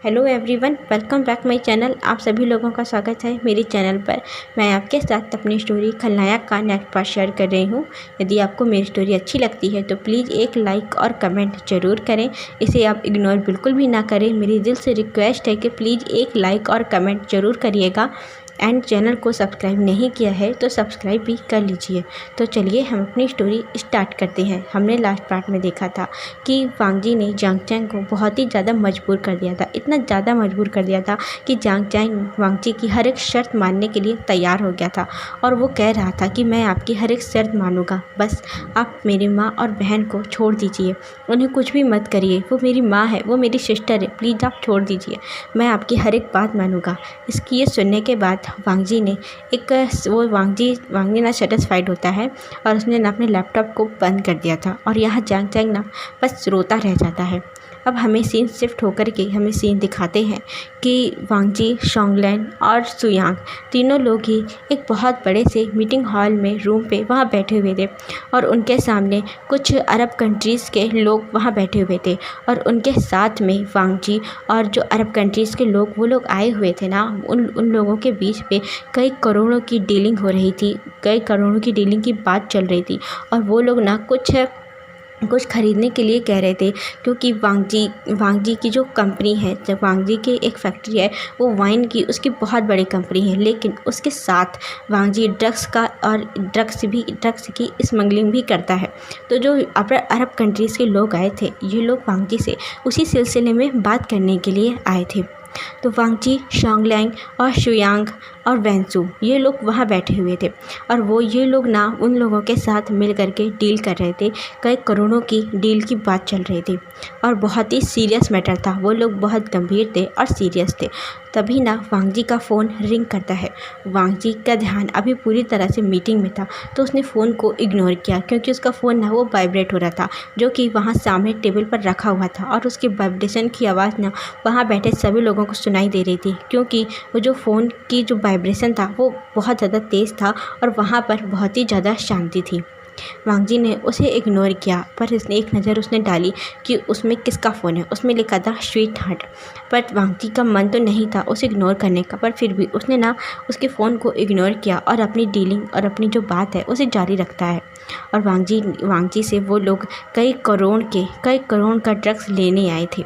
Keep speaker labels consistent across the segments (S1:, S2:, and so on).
S1: Hello everyone, welcome back my channel. आप सभी लोगों का स्वागत है मेरे चैनल पर। मैं आपके साथ अपनी स्टोरी खलनायक का नेक्स्ट पार्ट शेयर कर रही हूँ। यदि आपको मेरी स्टोरी अच्छी लगती है तो प्लीज़ एक लाइक और कमेंट ज़रूर करें। इसे आप इग्नोर बिल्कुल भी ना करें। मेरी दिल से रिक्वेस्ट है कि प्लीज़ एक लाइक और कमेंट ज़रूर करिएगा। एंड चैनल को सब्सक्राइब नहीं किया है तो सब्सक्राइब भी कर लीजिए। तो चलिए हम अपनी स्टोरी स्टार्ट करते हैं। हमने लास्ट पार्ट में देखा था कि वांग जी ने जांग चैंग को बहुत ही ज़्यादा मजबूर कर दिया था। इतना ज़्यादा मजबूर कर दिया था कि जांग चैंग वांग जी की हर एक शर्त मानने के लिए तैयार हो गया था। और वो कह रहा था कि मैं आपकी हर एक शर्त मानूंगा, बस आप मेरी माँ और बहन को छोड़ दीजिए, उन्हें कुछ भी मत करिए। वो मेरी माँ है, वो मेरी सिस्टर है, प्लीज़ आप छोड़ दीजिए, मैं आपकी हर एक बात मानूंगा। इसकी ये सुनने के बाद वांग जी ने वांग जी ना सेटिस्फाइड होता है और उसने ना अपने लैपटॉप को बंद कर दिया था। और यहाँ जांग चैंग ना बस रोता रह जाता है। अब हमें सीन शिफ्ट होकर के हमें सीन दिखाते हैं कि वांग जी, शोंगलैन और सुयांग तीनों लोग ही एक बहुत बड़े से मीटिंग हॉल में रूम पे वहाँ बैठे हुए थे। और उनके सामने कुछ अरब कंट्रीज़ के लोग वहाँ बैठे हुए थे। और उनके साथ में वांग जी और जो अरब कंट्रीज़ के लोग वो लोग आए हुए थे ना, उन लोगों के बीच पे कई करोड़ों की डीलिंग हो रही थी, कई करोड़ों की डीलिंग की बात चल रही थी। और वो लोग ना कुछ ख़रीदने के लिए कह रहे थे, क्योंकि वांग जी की जो कंपनी है, जब वांग जी की एक फैक्ट्री है वो वाइन की, उसकी बहुत बड़ी कंपनी है, लेकिन उसके साथ वांग जी ड्रग्स की स्मगलिंग भी करता है। तो जो अरब कंट्रीज़ के लोग आए थे, ये लोग वांग जी से उसी सिलसिले में बात करने के लिए आए थे। तो वांग जी, शोंगलैंग और शुयांग और वैंसू ये लोग वहाँ बैठे हुए थे। और ये लोग ना उन लोगों के साथ मिल करके डील कर रहे थे। कई करोड़ों की डील की बात चल रही थी और बहुत ही सीरियस मैटर था। वो लोग बहुत गंभीर थे और सीरियस थे। तभी ना वांग जी का फ़ोन रिंग करता है। वांग जी का ध्यान अभी पूरी तरह से मीटिंग में था, तो उसने फ़ोन को इग्नोर किया, क्योंकि उसका फ़ोन ना वो वाइब्रेट हो रहा था, जो कि वहाँ सामने टेबल पर रखा हुआ था। और उसके वाइब्रेशन की आवाज़ ना वहाँ बैठे सभी लोगों को सुनाई दे रही थी, क्योंकि वो जो फ़ोन की जो वाइब्रेशन था वो बहुत ज़्यादा तेज़ था और वहाँ पर बहुत ही ज़्यादा शांति थी। वांग जी ने उसे इग्नोर किया, पर उसने एक नज़र उसने डाली कि उसमें किसका फ़ोन है। उसमें लिखा था स्वीट हार्ट। पर वांग जी का मन तो नहीं था उसे इग्नोर करने का, पर फिर भी उसने ना उसके फ़ोन को इग्नोर किया और अपनी डीलिंग और अपनी जो बात है उसे जारी रखता है। और वांग जी से वो लोग कई करोड़ का ड्रग्स लेने आए थे।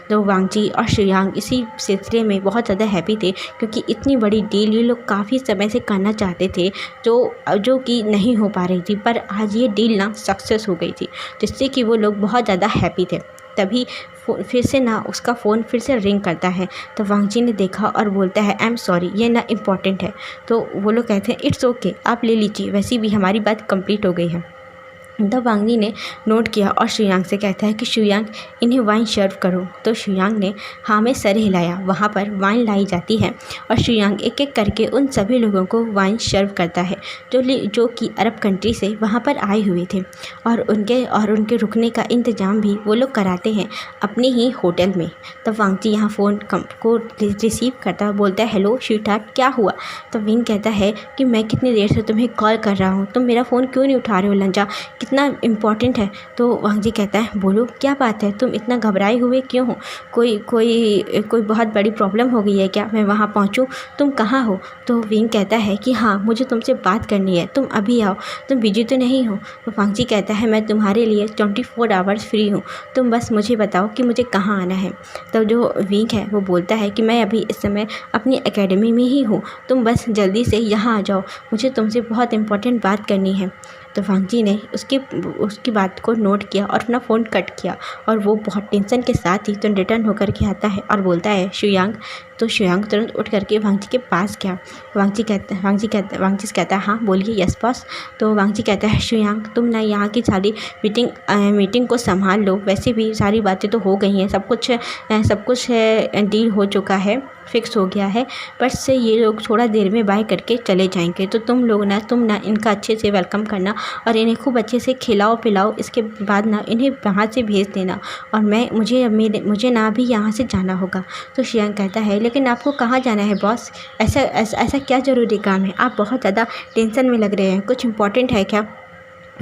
S1: तो वांग जी और शुयांग इसी सिलसिले में बहुत ज़्यादा हैप्पी थे, क्योंकि इतनी बड़ी डील ये लोग काफ़ी समय से करना चाहते थे, जो कि नहीं हो पा रही थी। पर आज ये डील ना सक्सेस हो गई थी, जिससे कि वो लोग बहुत ज़्यादा हैप्पी थे। तभी फिर से ना उसका फ़ोन फिर से रिंग करता है। तो वांग जी ने देखा और बोलता है, आई एम सॉरी, ये ना इम्पॉर्टेंट है। तो वो लोग कहते हैं, इट्स ओके, आप ले लीजिए, वैसे भी हमारी बात कंप्लीट हो गई है। तब वांग जी ने नोट किया और शुयांग से कहता है कि शुयांग, इन्हें वाइन सर्व करो। तो शुयांग ने हाँ में सर हिलाया। वहाँ पर वाइन लाई जाती है और शुयांग एक एक करके उन सभी लोगों को वाइन सर्व करता है जो कि अरब कंट्री से वहाँ पर आए हुए थे। और उनके रुकने का इंतज़ाम भी वो लोग कराते हैं अपने ही होटल में। तब वांग जी यहाँ फ़ोन को रिसीव करता, बोलता है, हेलो स्वीटहार्ट, क्या हुआ? तो विंग कहता है कि मैं कितनी देर से तुम्हें कॉल कर रहा हूँ, तुम मेरा फ़ोन क्यों नहीं उठा रहे हो लंजा, कितना इम्पॉर्टेंट है। तो वांग जी कहता है, बोलो क्या बात है, तुम इतना घबराए हुए क्यों हो? कोई बहुत बड़ी प्रॉब्लम हो गई है क्या? मैं वहाँ पहुँचूँ? तुम कहाँ हो? तो विंग कहता है कि हाँ, मुझे तुमसे बात करनी है, तुम अभी आओ, तुम बिजी तो नहीं हो? तो वांग जी कहता है, मैं तुम्हारे लिए 24 आवर्स फ्री हूँ, तुम बस मुझे बताओ कि मुझे कहाँ आना है। तो जो विंग है वो बोलता है कि मैं अभी इस समय अपनी एकेडमी में ही हूँ, तुम बस जल्दी से यहाँ आ जाओ, मुझे तुमसे बहुत इंपॉर्टेंट बात करनी है। तो वांग जी ने उसकी बात को नोट किया और अपना फ़ोन कट किया। और वो बहुत टेंशन के साथ ही तो रिटर्न होकर के आता है और बोलता है, शुयांग। तो शुयांग तुरंत उठ करके वांग जी के पास गया। वांग जी से कहता है, हाँ बोलिए, यस बॉस। तो वांग जी कहता है, शुयांग तुम ना यहाँ की सारी मीटिंग को संभाल लो, वैसे भी सारी बातें तो हो गई हैं, सब कुछ डील हो चुका है, फिक्स हो गया है, बस से ये लोग थोड़ा देर में बाय करके चले जाएंगे। तो तुम ना इनका अच्छे से वेलकम करना और इन्हें खूब अच्छे से खिलाओ पिलाओ। इसके बाद ना इन्हें वहाँ से भेज देना और मुझे ना भी यहाँ से जाना होगा। तो शुयांग कहता है, लेकिन आपको कहाँ जाना है बॉस? ऐसा क्या ज़रूरी काम है? आप बहुत ज़्यादा टेंशन में लग रहे हैं, कुछ इम्पोर्टेंट है क्या?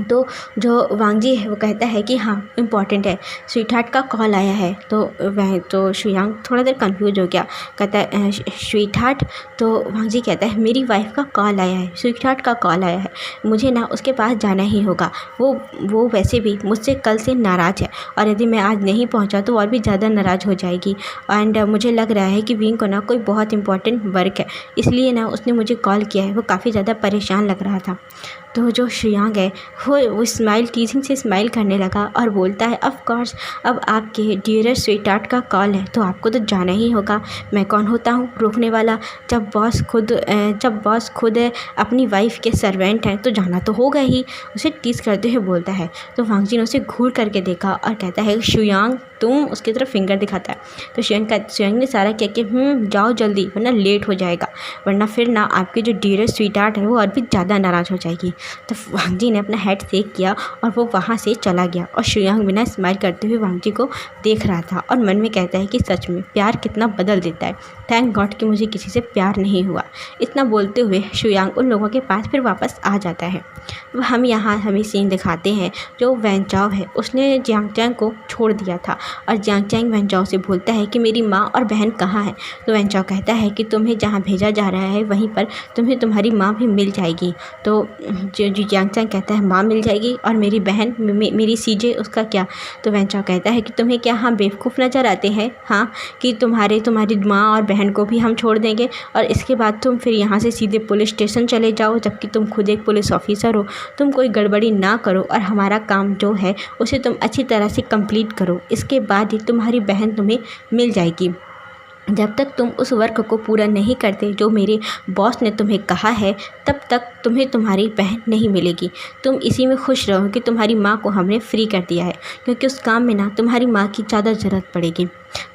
S1: तो जो वांग जी है वो कहता है कि हाँ इम्पॉर्टेंट है, स्वीटहार्ट का कॉल आया है। तो वह तो शुयांग थोड़ा देर कंफ्यूज हो गया, कहता है स्वीटहार्ट। तो वांग जी कहता है मेरी वाइफ का कॉल आया है, स्वीटहार्ट का कॉल आया है, मुझे ना उसके पास जाना ही होगा। वो वैसे भी मुझसे कल से नाराज़ है और यदि मैं आज नहीं पहुंचा तो और भी ज़्यादा नाराज़ हो जाएगी। एंड मुझे लग रहा है कि विंग को ना कोई बहुत इंपॉर्टेंट वर्क है, इसलिए ना उसने मुझे कॉल किया है। वो काफ़ी ज़्यादा परेशान लग रहा था। तो जो शुयांग है वो स्माइल टीजिंग से स्माइल करने लगा और बोलता है ऑफ कोर्स, अब आपके डियरेस्ट स्वीटहार्ट का कॉल है तो आपको तो जाना ही होगा। मैं कौन होता हूँ रोकने वाला, जब बॉस खुद अपनी वाइफ के सर्वेंट हैं तो जाना तो होगा ही, उसे टीज करते हुए बोलता है। तो वांग जी ने उसे घूर करके देखा और कहता है शुयांग तुम, उसकी तरफ फिंगर दिखाता है। तो शुयांग ने सारा कह के जाओ जल्दी वरना लेट हो जाएगा, वरना फिर ना आपकी जो डियरेस्ट स्वीटहार्ट है वो और भी ज़्यादा नाराज़ हो जाएगी। तो वांग जी ने अपना हेड सेक किया और वो वहाँ से चला गया और शुयांग बिना स्माइल करते हुए वांग जी को देख रहा था और मन में कहता है कि सच में प्यार कितना बदल देता है, थैंक गॉड कि मुझे किसी से प्यार नहीं हुआ। इतना बोलते हुए शुयांग उन लोगों के पास फिर वापस आ जाता है। हम यहाँ हमें सीन दिखाते हैं जो वैन चाओ है उसने जियांग चैंग को छोड़ दिया था और जियांग चैंग वैन चाओ से बोलता है कि मेरी माँ और बहन कहाँ हैं। तो वैन चाओ कहता है कि तुम्हें जहाँ भेजा जा रहा है वहीं पर तुम्हें तुम्हारी माँ भी मिल जाएगी। तो जो जियांग चैंग कहता है माँ मिल जाएगी और मेरी बहन मेरी सीजे उसका क्या। तो वैन चाओ कहता है कि तुम्हें क्या हम बेवकूफ़ नज़र आते हैं, हाँ कि तुम्हारी माँ और बहन को भी हम छोड़ देंगे और इसके बाद तुम फिर यहाँ से सीधे पुलिस स्टेशन चले जाओ, जबकि तुम खुद एक पुलिस ऑफिसर हो। तुम कोई गड़बड़ी ना करो और हमारा काम जो है उसे तुम अच्छी तरह से कंप्लीट करो, इसके बाद ही तुम्हारी बहन तुम्हें मिल जाएगी। जब तक तुम उस वर्क को पूरा नहीं करते जो मेरे बॉस ने तुम्हें कहा है तब तक तुम्हें तुम्हारी बहन नहीं मिलेगी। तुम इसी में खुश रहो कि तुम्हारी माँ को हमने फ्री कर दिया है, क्योंकि उस काम में ना तुम्हारी माँ की ज़्यादा ज़रूरत पड़ेगी।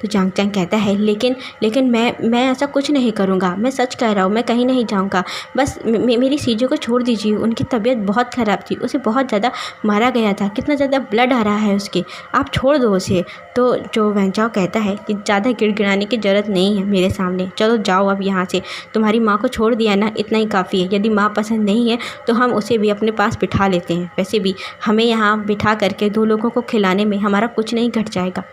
S1: तो जियांग चैंग कहता है लेकिन मैं ऐसा कुछ नहीं करूँगा, मैं सच कह रहा हूँ, मैं कहीं नहीं जाऊँगा। बस मेरी सीजो को छोड़ दीजिए, उनकी तबीयत बहुत ख़राब थी, उसे बहुत ज़्यादा मारा गया था, कितना ज़्यादा ब्लड आ रहा है उसके, आप छोड़ दो उसे। तो जो वैन चाओ कहता है कि ज़्यादा गिड़गिड़ाने की ज़रूरत नहीं है मेरे सामने, चलो जाओ अब यहाँ से, तुम्हारी माँ को छोड़ दिया ना, इतना ही काफ़ी है। यदि माँ पसंद नहीं है तो हम उसे भी अपने पास बिठा लेते हैं, वैसे भी हमें यहाँ बिठा करके 2 लोगों को खिलाने में हमारा कुछ नहीं घट जाएगा।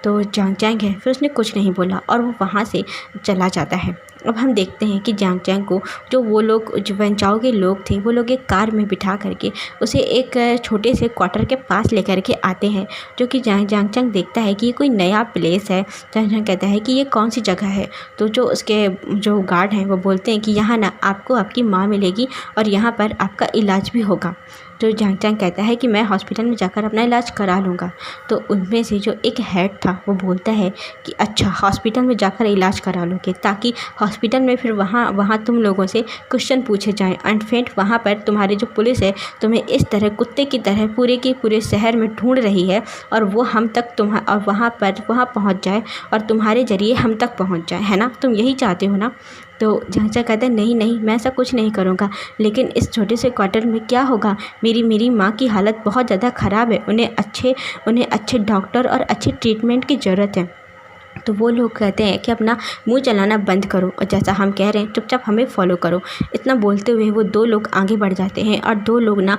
S1: तो जियांग चैंग है फिर उसने कुछ नहीं बोला और वो वहाँ से चला जाता है। अब हम देखते हैं कि जियांग चैंग को जो वो लोग जो वैन चाओ के लोग थे वो लोग एक कार में बिठा करके उसे एक छोटे से क्वार्टर के पास लेकर के आते हैं, जो कि जियांग चैंग देखता है कि ये कोई नया प्लेस है। जियांग चैंग कहता है कि ये कौन सी जगह है। तो जो उसके जो गार्ड हैं वो बोलते हैं कि यहाँ ना आपको आपकी माँ मिलेगी और यहाँ पर आपका इलाज भी होगा। तो जियांग चैंग कहता है कि मैं हॉस्पिटल में जाकर अपना इलाज करा लूँगा। तो उनमें से जो एक हेड था वो बोलता है कि अच्छा हॉस्पिटल में जाकर इलाज करा लोगे, ताकि हॉस्पिटल में फिर वहाँ तुम लोगों से क्वेश्चन पूछे जाएं एंड फिर वहाँ पर तुम्हारी जो पुलिस है तुम्हें इस तरह कुत्ते की तरह पूरे के पूरे शहर में ढूंढ रही है और वो हम तक और वहाँ पहुँच जाए और तुम्हारे ज़रिए हम तक पहुँच जाए, है ना, तुम यही चाहते हो ना। तो जियांग चैंग कहता है नहीं मैं ऐसा कुछ नहीं करूँगा, लेकिन इस छोटे से क्वार्टर में क्या होगा, मेरी माँ की हालत बहुत ज़्यादा ख़राब है, उन्हें अच्छे डॉक्टर और अच्छी ट्रीटमेंट की ज़रूरत है। तो वो लोग कहते हैं कि अपना मुंह चलाना बंद करो और जैसा हम कह रहे हैं चुपचाप हमें फॉलो करो। इतना बोलते हुए वो 2 लोग आगे बढ़ जाते हैं और 2 लोग ना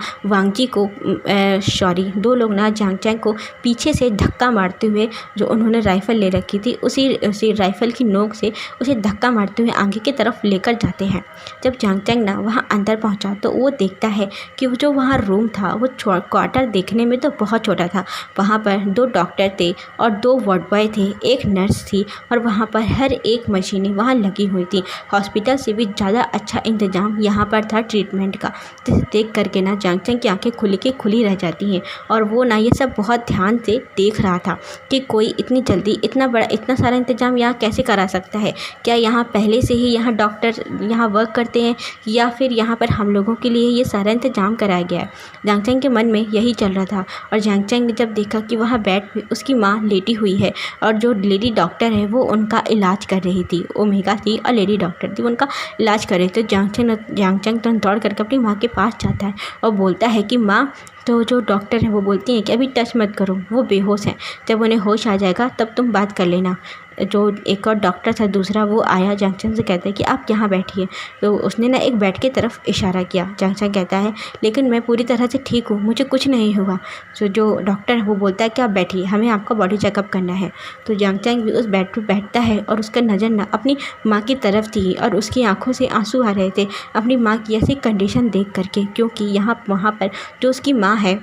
S1: दो लोग ना जियांग चैंग को पीछे से धक्का मारते हुए, जो उन्होंने राइफ़ल ले रखी थी उसी राइफ़ल की नोक से उसे धक्का मारते हुए आगे की तरफ लेकर जाते हैं। जब जियांग चैंग ना वहाँ अंदर पहुँचा तो वो देखता है कि वो जो वहाँ रूम था वो क्वार्टर देखने में तो बहुत छोटा था। वहाँ पर 2 डॉक्टर थे और 2 वार्ड बॉय थे, एक नर्स थी और वहाँ पर हर एक मशीनें वहाँ लगी हुई थी। हॉस्पिटल से भी ज़्यादा अच्छा इंतज़ाम यहाँ पर था ट्रीटमेंट का। जिसे देख करके ना जियांग चैंग की आंखें खुली रह जाती हैं और वो ना ये सब बहुत ध्यान से देख रहा था कि कोई इतनी जल्दी इतना सारा इंतज़ाम यहाँ कैसे करा सकता है। क्या यहाँ पहले से ही यहाँ डॉक्टर यहाँ वर्क करते हैं या फिर यहाँ पर हम लोगों के लिए ये सारा इंतज़ाम कराया गया है। जियांग चैंग के मन में यही चल रहा था और जियांग चैंग ने जब देखा कि वहाँ बेड पे उसकी माँ लेटी हुई है और जो लेडी डॉक्टर है वो उनका इलाज कर रही थी, ओमेगा थी और लेडी डॉक्टर थी, उनका इलाज कर रही थी। तो जियांग चैंग तुरंत दौड़ करके अपनी माँ के पास जाता है और बोलता है कि माँ तो जो डॉक्टर हैं वो बोलती हैं कि अभी टच मत करो, वो बेहोश हैं, जब उन्हें होश आ जाएगा तब तुम बात कर लेना। जो एक और डॉक्टर था दूसरा, वो आया जंक्शन से, कहता है कि आप यहाँ बैठिए। तो उसने ना एक बेड की तरफ इशारा किया। जंक्शन कहता है लेकिन मैं पूरी तरह से ठीक हूँ, मुझे कुछ नहीं हुआ। तो जो डॉक्टर है वो बोलता है कि आप बैठिए, हमें आपका बॉडी चेकअप करना है। तो जंक्शन भी उस बेड पर बैठता है और उसका नज़र ना अपनी माँ की तरफ थी और उसकी आंखों से आंसू आ रहे थे अपनी माँ की ऐसी कंडीशन देख करके, क्योंकि यहाँ वहाँ पर जो उसकी माँ है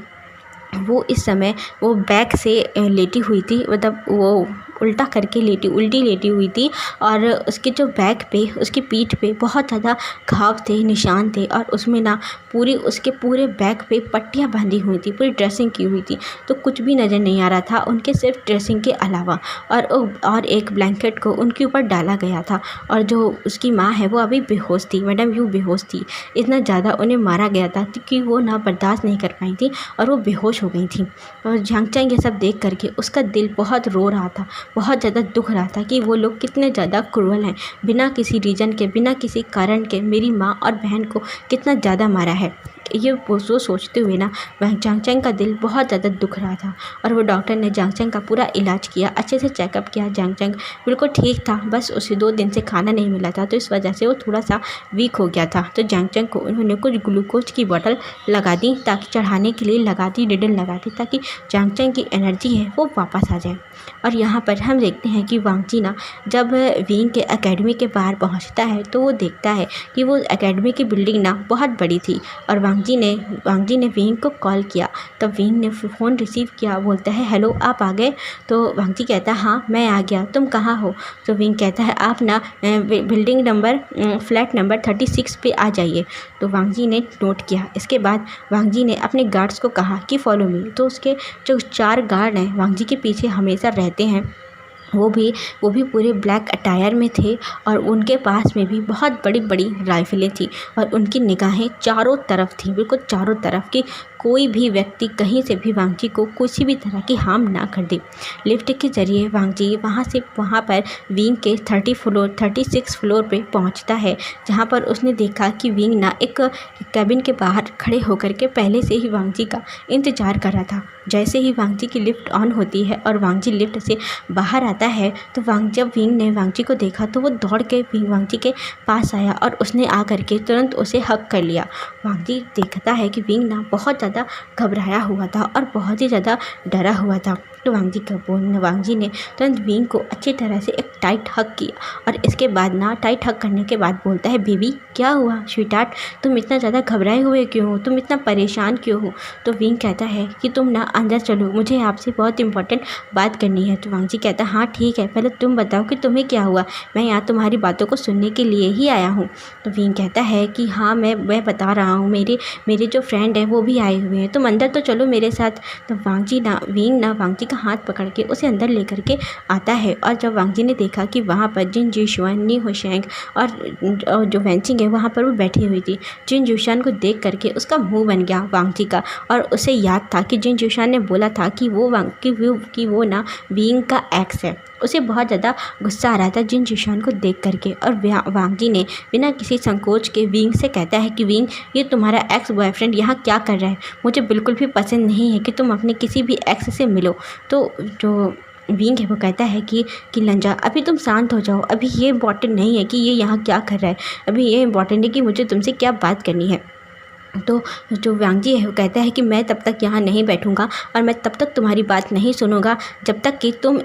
S1: वो इस समय वो बैक से लेटी हुई थी, मतलब वो उल्टी लेटी हुई थी और उसके जो बैक पे, उसकी पीठ पे बहुत ज़्यादा घाव थे, निशान थे और उसमें ना उसके पूरे बैक पे पट्टियाँ बांधी हुई थी, पूरी ड्रेसिंग की हुई थी। तो कुछ भी नज़र नहीं आ रहा था उनके सिर्फ ड्रेसिंग के अलावा, और एक ब्लैंकेट को उनके ऊपर डाला गया था। और जो उसकी माँ है वो अभी बेहोश थी, मैडम यूँ बेहोश थी, इतना ज़्यादा उन्हें मारा गया था कि वो ना बर्दाश्त नहीं कर पाई थी और वो बेहोश हो गई थी। और झांगचांग ये सब देख करके उसका दिल बहुत रो रहा था, बहुत ज़्यादा दुख रहा था कि वो लोग कितने ज़्यादा क्रूअल हैं, बिना किसी रीज़न के, बिना किसी कारण के मेरी माँ और बहन को कितना ज़्यादा मारा है। ये वो सोचते हुए ना वह झांगचांग का दिल बहुत ज़्यादा दुख रहा था। और वो डॉक्टर ने झांगचांग का पूरा इलाज किया, अच्छे से चेकअप किया। झांगचांग बिल्कुल ठीक था, बस उसे 2 दिन से खाना नहीं मिला था, तो इस वजह से वो थोड़ा सा वीक हो गया था। तो झांगचांग को उन्होंने कुछ ग्लूकोज की बोतल लगा दी, ताकि चढ़ाने के लिए लगा दी, निडल लगा दी, ताकि झांगचांग की एनर्जी है वो वापस आ जाए। और यहाँ पर हम देखते हैं कि वांगजी ना जब विंग के एकेडमी के बाहर पहुँचता है तो वो देखता है कि वो एकेडमी की बिल्डिंग ना बहुत बड़ी थी। और वांगजी ने विंग को कॉल किया, तब विंग ने फ़ोन रिसीव किया, बोलता है हेलो आप आ गए। तो वांगजी कहता है हाँ मैं आ गया, तुम कहाँ हो। तो विंग कहता है आप ना बिल्डिंग नंबर फ्लैट नंबर 36 पे आ जाइए। तो वांगजी ने नोट किया। इसके बाद वांगजी ने अपने गार्ड्स को कहा कि फॉलो मी। तो उसके जो 4 गार्ड हैं वांगजी के पीछे हमेशा रहते हैं, वो भी पूरे ब्लैक अटायर में थे और उनके पास में भी बहुत बड़ी बड़ी राइफलें थी और उनकी निगाहें चारों तरफ थी, बिल्कुल चारों तरफ की, कोई भी व्यक्ति कहीं से भी वांगजी को किसी भी तरह की हार्म ना कर दे। लिफ्ट के ज़रिए वांगजी वहाँ पर विंग के 36 फ्लोर पे पहुँचता है, जहाँ पर उसने देखा कि विंग ना एक कैबिन के बाहर खड़े होकर के पहले से ही वांगजी का इंतज़ार कर रहा था। जैसे ही वांगजी की लिफ्ट ऑन होती है और वांगजी लिफ्ट से बाहर आता है, तो जब विंग ने वांगजी को देखा तो वो दौड़ के वांगजी के पास आया और उसने आकर के तुरंत उसे हक कर लिया। वांगजी देखता है कि विंग ना बहुत ज़्यादा घबराया हुआ था और बहुत ही ज़्यादा डरा हुआ था। तो वांगजी ने तुरंत विंग को अच्छी तरह से एक टाइट हक किया और इसके बाद ना टाइट हक करने के बाद बोलता है बेबी क्या हुआ स्वीटहार्ट, तुम इतना ज़्यादा घबराए हुए क्यों हो, तुम इतना परेशान क्यों हो। तो विंग कहता है कि तुम ना अंदर चलो, मुझे आपसे बहुत इंपॉर्टेंट बात करनी है। तो वांगजी कहता है हाँ ठीक है, पहले तुम बताओ कि तुम्हें क्या हुआ, मैं यहाँ तुम्हारी बातों को सुनने के लिए ही आया हूँ। तो विंग कहता है कि हाँ मैं बता रहा हूँ, मेरे जो फ्रेंड हैं वो भी आए हुए हैं, तुम अंदर तो चलो मेरे साथ। तो विंग वांगजी का हाथ पकड़ के उसे अंदर लेकर के आता है। और जब वांगजी ने देखा कि वहाँ पर जिन जुशुआन, नी होशैंग और जो वेंचिंग है वहाँ पर वो बैठी हुई थी, जिन जुशान को देख करके उसका मुंह बन गया वांगजी का। और उसे याद था कि जिन जुशान ने बोला था कि वो ना विंग का एक्स है। उसे बहुत ज़्यादा गुस्सा आ रहा था जिन जुशान को देख करके। और वांगजी ने बिना किसी संकोच के विंग से कहता है कि विंग ये तुम्हारा एक्स बॉयफ्रेंड यहाँ क्या कर रहा है, मुझे बिल्कुल भी पसंद नहीं है कि तुम अपने किसी भी एक्स से मिलो। तो जो विंग है वो कहता है कि लंजा अभी तुम शांत हो जाओ, अभी ये इम्पॉर्टेंट नहीं है कि ये यहाँ क्या कर रहा है, अभी ये इम्पॉर्टेंट है कि मुझे तुमसे क्या बात करनी है। तो जो वांगजी है वो कहता है कि मैं तब तक यहाँ नहीं बैठूँगा और मैं तब तक तुम्हारी बात नहीं सुनूंगा जब तक कि तुम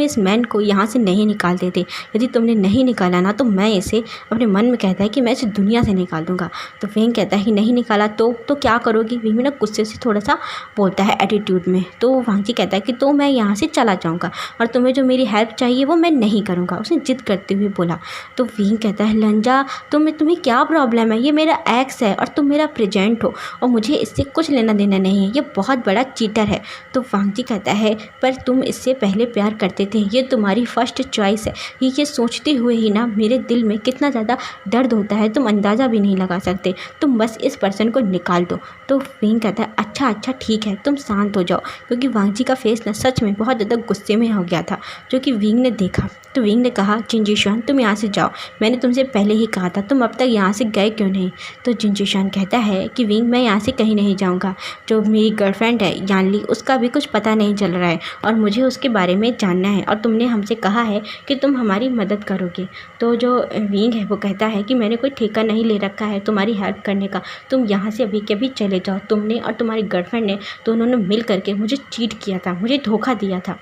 S1: इस मैन को यहाँ से नहीं निकाल देते। यदि तुमने नहीं निकाला ना तो मैं इसे, अपने मन में कहता है कि मैं इसे दुनिया से निकाल दूँगा। तो विंग कहता है कि नहीं निकाला तो क्या करोगी। विंग ना गुस्से से थोड़ा सा बोलता है एटीट्यूड में। तो वांगजी कहता है कि तो मैं यहाँ से चला जाऊँगा और तुम्हें जो मेरी हेल्प चाहिए वो मैं नहीं करूँगा, उसने जिद करते हुए बोला। तो विंग कहता है लंजा तुम्हें क्या प्रॉब्लम है, ये मेरा एक्स है और तुम मेरा प्रेजेंट हो और मुझे इससे कुछ लेना देना नहीं है, ये बहुत बड़ा चीटर है। तो वांगजी कहता है पर तुम इससे पहले प्यार करते थे, ये तुम्हारी फर्स्ट चॉइस है। ये सोचते हुए ही ना मेरे दिल में कितना ज़्यादा दर्द होता है तुम अंदाज़ा भी नहीं लगा सकते, तुम बस इस पर्सन को निकाल दो। तो तो विंग कहता है अच्छा अच्छा ठीक है, तुम शांत हो जाओ, क्योंकि वांग जी का फेस ना सच में बहुत ज़्यादा गुस्से में हो गया था, जो कि विंग ने देखा। तो विंग ने कहा जिन जिशुआन तुम यहाँ से जाओ, मैंने तुमसे पहले ही कहा था, तुम अब तक यहाँ से गए क्यों नहीं। तो जिन जिशुआन कहता है कि विंग मैं यहाँ से कहीं नहीं जाऊँगा, जो मेरी गर्लफ्रेंड है यानली उसका भी कुछ पता नहीं चल रहा है और मुझे उसके बारे में जानना है, और तुमने हमसे कहा है कि तुम हमारी मदद करोगे। तो जो विंग है वो कहता है कि मैंने कोई ठेका नहीं ले रखा है तुम्हारी हेल्प करने का, तुम यहाँ से अभी के अभी चले जाओ। तुमने और तुम्हारी गर्लफ्रेंड ने दोनों ने मिल करके मुझे चीट किया था, मुझे धोखा दिया था।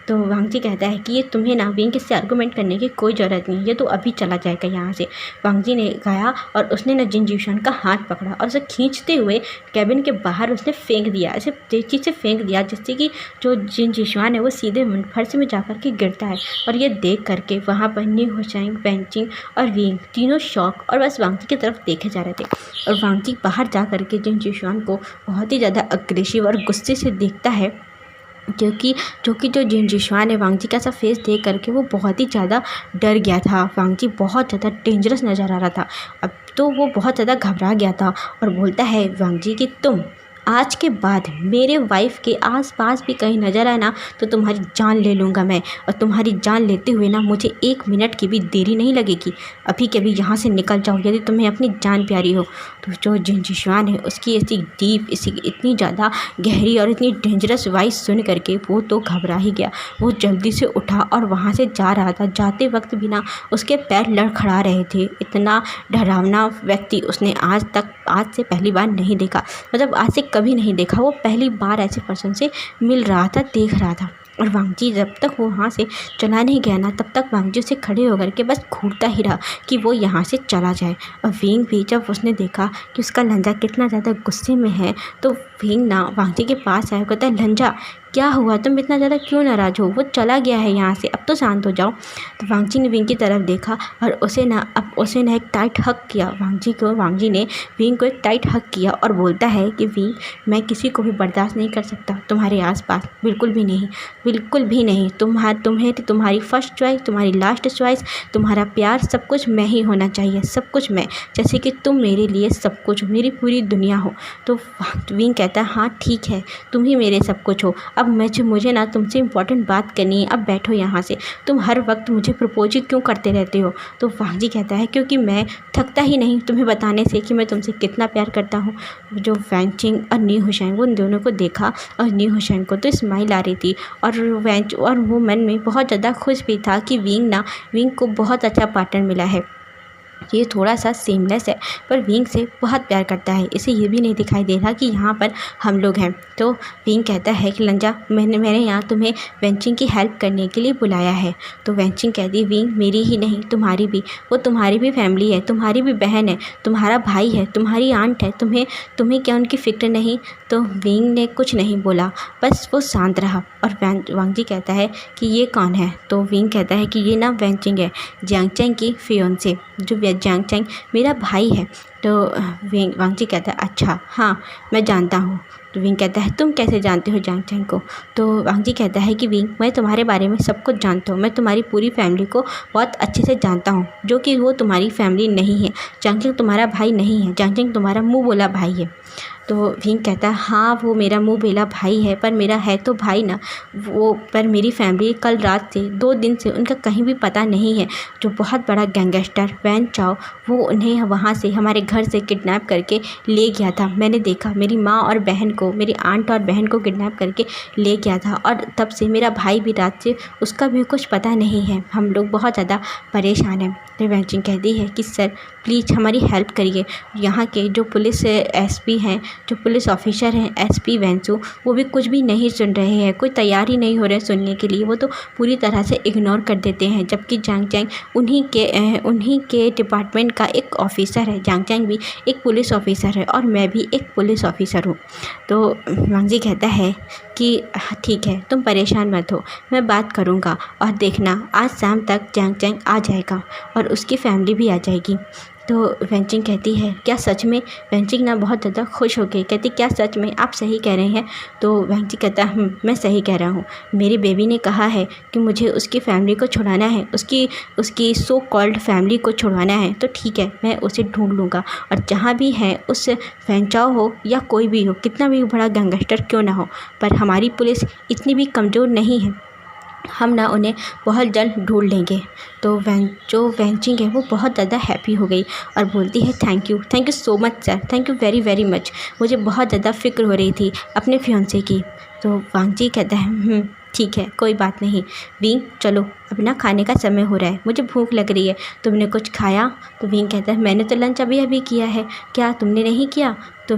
S1: तो वांग जी कहता है कि ये तुम्हें ना विंग से आर्गूमेंट करने की कोई ज़रूरत नहीं, ये तो अभी चला जाएगा यहाँ से। वांग जी ने कहा और उसने ना जिन जिशुआन का हाथ पकड़ा और उसे खींचते हुए कैबिन के बाहर उसने फेंक दिया, ऐसे तेजी से फेंक दिया जिससे कि जो जिन जिशुआन है वो सीधे फर्श में जाकर के गिरता है। और ये देख करके वहाँ पर न्यू हुसैन, वेंचिंग और विंग तीनों शौक और बस वांग जी की तरफ देखे जा रहे थे। और वांग जी बाहर जा करके जिन जिशुआन को बहुत ही ज़्यादा अग्रेसिव और गुस्से से देखता है, क्योंकि जो जिन जिशुआन है वांग जी का सा फेस देख करके वो बहुत ही ज़्यादा डर गया था। वांग जी बहुत ज़्यादा डेंजरस नज़र आ रहा था। अब तो वो बहुत ज़्यादा घबरा गया था और बोलता है वांग जी कि तुम आज के बाद मेरे वाइफ के आसपास भी कहीं नज़र आए ना तो तुम्हारी जान ले लूँगा मैं, और तुम्हारी जान लेते हुए ना मुझे 1 मिनट की भी देरी नहीं लगेगी। अभी के अभी यहाँ से निकल जाओ यदि तुम्हें अपनी जान प्यारी हो। तो जो जिन जिशुआन है उसकी ऐसी डीप, इतनी ज़्यादा गहरी और इतनी डेंजरस वॉइस सुन करके वो तो घबरा ही गया। वो जल्दी से उठा और वहाँ से जा रहा था। जाते वक्त भी ना उसके पैर लड़खड़ा रहे थे। इतना डरावना व्यक्ति उसने आज से पहली बार नहीं देखा, मतलब आज से कभी नहीं देखा। वो पहली बार ऐसे पर्सन से मिल रहा था, देख रहा था। और वांग जी जब तक वो वहाँ से चला नहीं गया ना तब तक वांग जी उसे खड़े होकर के बस घूरता ही रहा कि वो यहाँ से चला जाए। और विंग भी जब उसने देखा कि उसका लंजा कितना ज़्यादा गुस्से में है तो विंग ना वांग जी के पास आया, कहता है लंजा क्या हुआ, तुम इतना ज़्यादा क्यों नाराज़ हो, वो चला गया है यहाँ से, अब तो शांत हो जाओ। तो वांग जी ने विंग की तरफ देखा और उसे ना एक टाइट हक किया वांग जी ने विंग को एक टाइट हक किया और बोलता है कि विंग मैं किसी को भी बर्दाश्त नहीं कर सकता तुम्हारे आसपास, बिल्कुल भी नहीं। तुम्हारी फर्स्ट चॉइस, तुम्हारी लास्ट चॉइस, तुम्हारा प्यार, सब कुछ मैं ही होना चाहिए, सब कुछ मैं, जैसे कि तुम मेरे लिए सब कुछ, मेरी पूरी दुनिया हो। तो विंग कहता है हाँ ठीक है, तुम ही मेरे सब कुछ हो। अब मुझे ना तुमसे इम्पोर्टेंट बात करनी है, अब बैठो यहाँ से, तुम हर वक्त मुझे प्रपोज क्यों करते रहते हो। तो वांग जी कहता है क्योंकि मैं थकता ही नहीं तुम्हें बताने से कि मैं तुमसे कितना प्यार करता हूँ। जो वेंचिंग और न्यू हुसैन, वो उन दोनों को देखा और न्यू हुसैन को तो स्माइल आ रही थी और वो मन में बहुत ज़्यादा खुश भी था कि विंग को बहुत अच्छा पार्टनर मिला है। ये थोड़ा सा सेमलेस है पर विंग से बहुत प्यार करता है, इसे ये भी नहीं दिखाई दे रहा कि यहाँ पर हम लोग हैं। तो विंग कहता है कि लंजा मैंने यहाँ तुम्हें वेंचिंग की हेल्प करने के लिए बुलाया है। तो वेंचिंग कहती विंग मेरी ही नहीं तुम्हारी भी, वो तुम्हारी भी फैमिली है, तुम्हारी भी बहन है, तुम्हारा भाई है, तुम्हारी आंट है, तुम्हें क्या उनकी फ़िक्र नहीं। तो विंग ने कुछ नहीं बोला, बस वो शांत रहा। और वांग जी कहता है कि ये कौन है। तो विंग कहता है कि ये ना वेंचिंग है, जियांग चैंग की फियोंसे, जो जियांग चैंग मेरा भाई है। तो वांग जी कहता है अच्छा हाँ मैं जानता हूँ। तो विंग कहता है तुम कैसे जानते हो जियांग चैंग को। तो वांग जी कहता है कि विंग मैं तुम्हारे बारे में सब कुछ जानता हूँ, मैं तुम्हारी पूरी फैमिली को बहुत अच्छे से जानता हूँ, जो कि वो तुम्हारी फैमिली नहीं है। जियांग चैंग तुम्हारा भाई नहीं है, जियांग चैंग तुम्हारा मुँह बोला भाई है। तो विंग कहता है हाँ वो मेरा मुँह बेला भाई है, पर मेरा है तो भाई ना वो, पर मेरी फैमिली कल रात से 2 दिन से उनका कहीं भी पता नहीं है। जो बहुत बड़ा गैंगस्टर वैन चाओ वो उन्हें वहाँ से हमारे घर से किडनैप करके ले गया था। मैंने देखा मेरी माँ और बहन को, मेरी आंट और बहन को किडनैप करके ले गया था, और तब से मेरा भाई भी रात से उसका भी कुछ पता नहीं है। हम लोग बहुत ज़्यादा परेशान हैं। तो वेंचिंग कहती है कि सर प्लीज़ हमारी हेल्प करिए। यहाँ के जो पुलिस एसपी हैं, जो पुलिस ऑफिसर हैं एसपी वेंचू, वो भी कुछ भी नहीं सुन रहे हैं, कोई तैयार ही नहीं हो रहे सुनने के लिए, वो तो पूरी तरह से इग्नोर कर देते हैं। जबकि जियांग चैंग उन्हीं के डिपार्टमेंट का एक ऑफिसर है, जियांग चैंग भी एक पुलिस ऑफिसर है और मैं भी एक पुलिस ऑफिसर हूँ। तो वांग जी कहता है कि ठीक है तुम परेशान मत हो, मैं बात करूँगा और देखना आज शाम तक जियांग चैंग आ जाएगा और उसकी फैमिली भी आ जाएगी। तो वेंचिंग कहती है क्या सच में? वेंचिंग ना बहुत ज़्यादा खुश हो गई, कहती क्या सच में आप सही कह रहे हैं? तो वेंचिंग कहता है मैं सही कह रहा हूँ। मेरी बेबी ने कहा है कि मुझे उसकी फैमिली को छुड़ाना है, उसकी सो कॉल्ड फैमिली को छुड़वाना है, तो ठीक है मैं उसे ढूंढ लूँगा और जहाँ भी है उस फैंचाओ हो या कोई भी हो, कितना भी बड़ा गैंगस्टर क्यों ना हो, पर हमारी पुलिस इतनी भी कमज़ोर नहीं है, हम ना उन्हें बहुत जल्द ढूंढ लेंगे। तो जो वेंचिंग है वो बहुत ज़्यादा हैप्पी हो गई और बोलती है thank you so much sir, thank you very very much. मुझे बहुत ज़्यादा फ़िक्र हो रही थी अपने फियांसे की। तो वांगजी कहता है ठीक है कोई बात नहीं। विंग चलो अब ना खाने का समय हो रहा है, मुझे भूख लग रही है, तुमने कुछ खाया? तो विंग कहता है मैंने तो लंच अभी अभी किया है, क्या तुमने नहीं किया? तो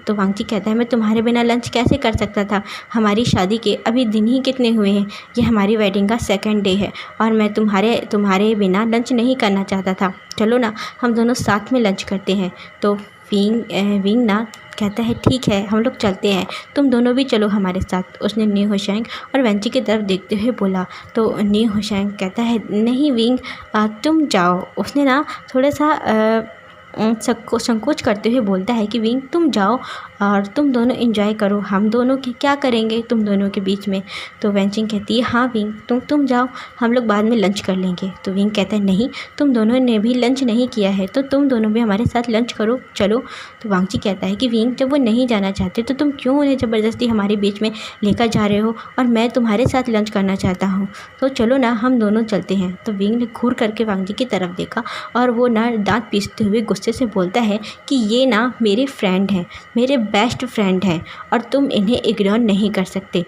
S1: वांगजी कहता है मैं तुम्हारे बिना लंच कैसे कर सकता था, हमारी शादी के अभी दिन ही कितने हुए हैं, ये हमारी वेडिंग का 2nd डे है और मैं तुम्हारे बिना लंच नहीं करना चाहता था, चलो ना हम दोनों साथ में लंच करते हैं। तो विंग ना कहता है ठीक है हम लोग चलते हैं, तुम दोनों भी चलो हमारे साथ। उसने नी होशैंग और वेंची की तरफ देखते हुए बोला। तो नी होशैंग कहता है नहीं विंग तुम जाओ। उसने ना थोड़ा सा संकोच करते हुए बोलता है कि विंग तुम जाओ और तुम दोनों एंजॉय करो, हम दोनों की क्या करेंगे तुम दोनों के बीच में। तो वेंचिंग कहती है हाँ विंग तुम जाओ, हम लोग बाद में लंच कर लेंगे। तो विंग कहता है नहीं तुम दोनों ने भी लंच नहीं किया है तो तुम दोनों भी हमारे साथ लंच करो चलो। तो वांगची कहता है कि विंग जब वो नहीं जाना चाहते तो तुम क्यों उन्हें ज़बरदस्ती हमारे बीच में लेकर जा रहे हो, और मैं तुम्हारे साथ लंच करना चाहता हूँ, तो चलो ना हम दोनों चलते हैं। तो विंग ने घूर करके वांगजी की तरफ देखा और वो ना दांत पीसते हुए गुस्से से बोलता है कि ये ना मेरे फ्रेंड हैं, मेरे बेस्ट फ्रेंड हैं और तुम इन्हें इग्नोर नहीं कर सकते।